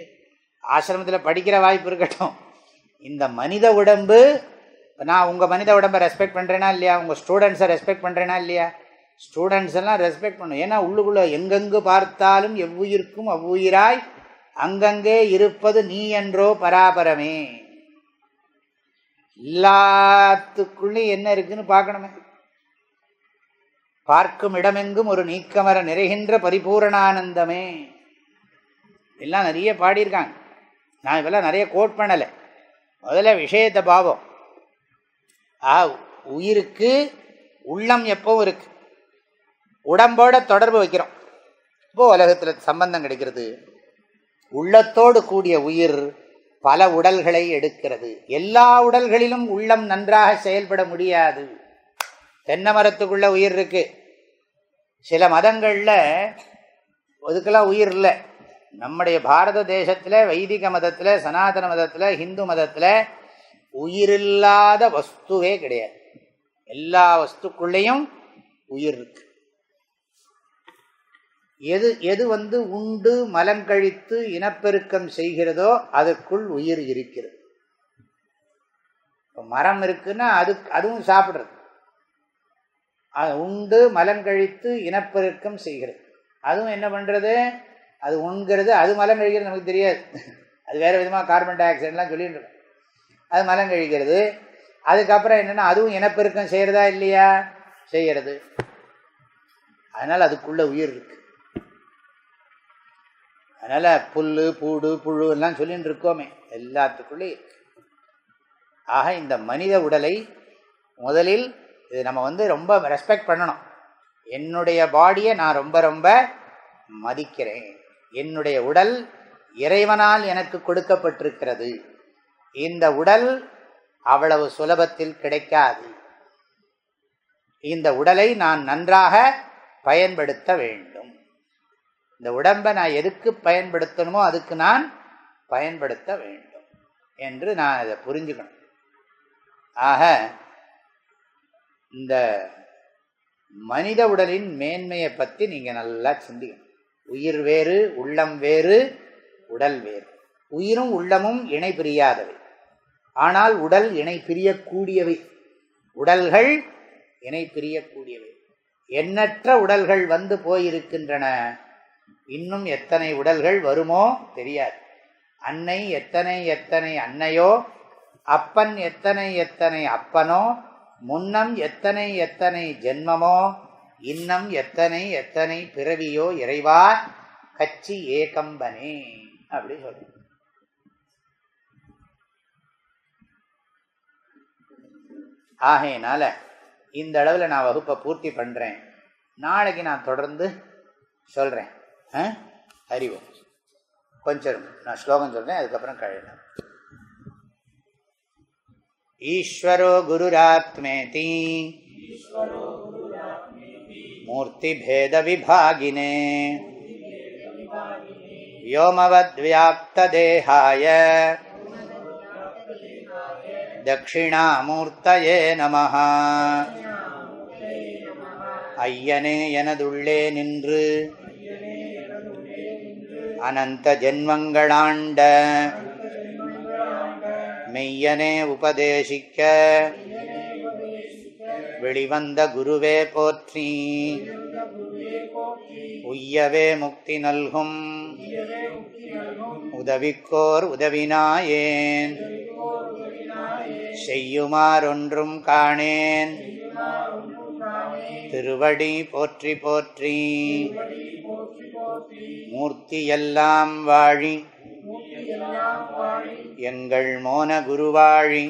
ஆசிரமத்தில் படிக்கிற வாய்ப்பு இருக்கட்டும், இந்த மனித உடம்பு. நான் உங்கள் மனித உடம்பை ரெஸ்பெக்ட் பண்ணுறேனா இல்லையா? உங்கள் ஸ்டூடெண்ட்ஸை ரெஸ்பெக்ட் பண்ணுறேனா இல்லையா? ஸ்டூடெண்ட்ஸ் எல்லாம் ரெஸ்பெக்ட் பண்ணும். ஏன்னா உள்ளுக்குள்ளே எங்கெங்கு பார்த்தாலும் எவ்வுயிருக்கும் அவ்வுயிராய் அங்கங்கே இருப்பது நீ என்றோ பராபரமே. எல்லாத்துக்குள்ளேயும் என்ன இருக்குன்னு பார்க்கணுமே. பார்க்கும் இடமெங்கும் ஒரு நீக்கமர நிறைகின்ற பரிபூரணானந்தமே. எல்லாம் நிறைய பாடியிருக்காங்க. நான் இப்பெல்லாம் நிறைய கோட் பண்ணலை. முதல்ல விஷயத்தை பாவம். உயிருக்கு உள்ளம் எப்பவும் இருக்கு, உடம்போட தொடர்பு வைக்கிறோம். இப்போ உலகத்தில் சம்பந்தம் கிடைக்கிறது. உள்ளத்தோடு கூடிய உயிர் பல உடல்களை எடுக்கிறது. எல்லா உடல்களிலும் உள்ளம் நன்றாக செயல்பட முடியாது. தென்னை மரத்துக்குள்ள உயிர் இருக்கு. சில மதங்களில் அதுக்கெல்லாம் உயிர் இல்லை. நம்முடைய பாரத தேசத்தில் வைதிக மதத்தில், சனாதன மதத்தில், ஹிந்து மதத்தில் உயிரில்லாத வஸ்துவே கிடையாது. எல்லா வஸ்துக்குள்ளேயும் உயிர் இருக்கு. எது எது உண்டு மலங்கழித்து இனப்பெருக்கம் செய்கிறதோ அதற்குள் உயிர் இருக்கிறது. மரம் இருக்குன்னா அதுவும் சாப்பிடுறது. உண்டு மலங்கழித்து இனப்பெருக்கம் செய்கிறது. அதுவும் என்ன பண்றது? அது உண்கிறது, அது மலம் கழிக்கிறது நமக்கு தெரியாது. அது வேற விதமாக கார்பன் டை ஆக்சைடுலாம் சொல்லிட்டு இருக்கோம். அது மலம் கழிக்கிறது. அதுக்கப்புறம் என்னென்னா அதுவும் இனப்பெருக்கம் செய்கிறதா இல்லையா? செய்கிறது. அதனால் அதுக்குள்ள உயிர் இருக்கு. அதனால் புல் பூடு புழு எல்லாம் சொல்லிட்டு இருக்கோமே, எல்லாத்துக்குள்ளே இருக்கு. ஆக இந்த மனித உடலை முதலில் இது நம்ம ரொம்ப ரெஸ்பெக்ட் பண்ணணும். என்னுடைய பாடியை நான் ரொம்ப ரொம்ப மதிக்கிறேன். என்னுடைய உடல் இறைவனால் எனக்கு கொடுக்கப்பட்டிருக்கிறது. இந்த உடல் அவ்வளவு சுலபத்தில் கிடைக்காது. இந்த உடலை நான் நன்றாக பயன்படுத்த வேண்டும். இந்த உடம்பை நான் எதுக்கு பயன்படுத்தணுமோ அதுக்கு நான் பயன்படுத்த வேண்டும் என்று நான் அதை புரிஞ்சுக்கணும். ஆக இந்த மனித உடலின் மேன்மையை பற்றி நீங்கள் நல்லா சிந்திக்கணும். உயிர் வேறு, உள்ளம் வேறு, உடல் வேறு. உயிரும் உள்ளமும் இணை பிரியாதவை. ஆனால் உடல் இணை பிரியக்கூடியவை. உடல்கள் இணை பிரியக்கூடியவை. எண்ணற்ற உடல்கள் போயிருக்கின்றன. இன்னும் எத்தனை உடல்கள் வருமோ தெரியாது. அன்னை எத்தனை எத்தனை அன்னையோ, அப்பன் எத்தனை எத்தனை அப்பனோ, முன்னம் எத்தனை எத்தனை ஜென்மமோ, இன்னம் எத்தனை எத்தனை பிறவியோ இறைவா கச்சி ஏகம்பனே அப்படி சொல்ற. ஆகையினால இந்த அளவில் நான் வகுப்பை பூர்த்தி பண்ணுறேன். நாளைக்கு நான் தொடர்ந்து சொல்கிறேன். அறிவோம். கொஞ்சம் நான் ஸ்லோகம் சொல்கிறேன், அதுக்கப்புறம் கழியலாம். ஈஸ்வரோ குருராத்மேதி மூர்த்தி பேத விபாகினே வ்யோமவத் வியாப்த தேஹாய தட்சிணாமூர்த்தயே நமஹ. ஐயனே எனதுள்ளே நின்று அனந்த ஜென்மங்களாண்ட மெய்யனே உபதேசிக்க வெளிவந்த குருவே போற்றி. உய்யவே முக்தி நல்கும் உதவிக்கோர் உதவினாயேன். செய்யுமாறொன்றும் காணேன் திருவடி போற்றி போற்றி. மூர்த்தியெல்லாம் வாழி எங்கள் மோன குருவாழி.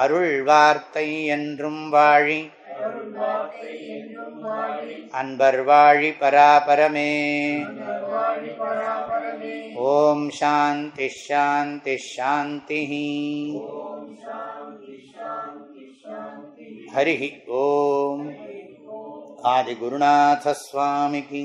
அருள் வார்த்தை என்றும் வாழி அன்பர் வாழி பராபரமே. ஓம் சாந்தி ஷாந்தி ஷாந்தி. ஹரி ஓம். ஆதிகுருநாத ஸ்வாமிக்கு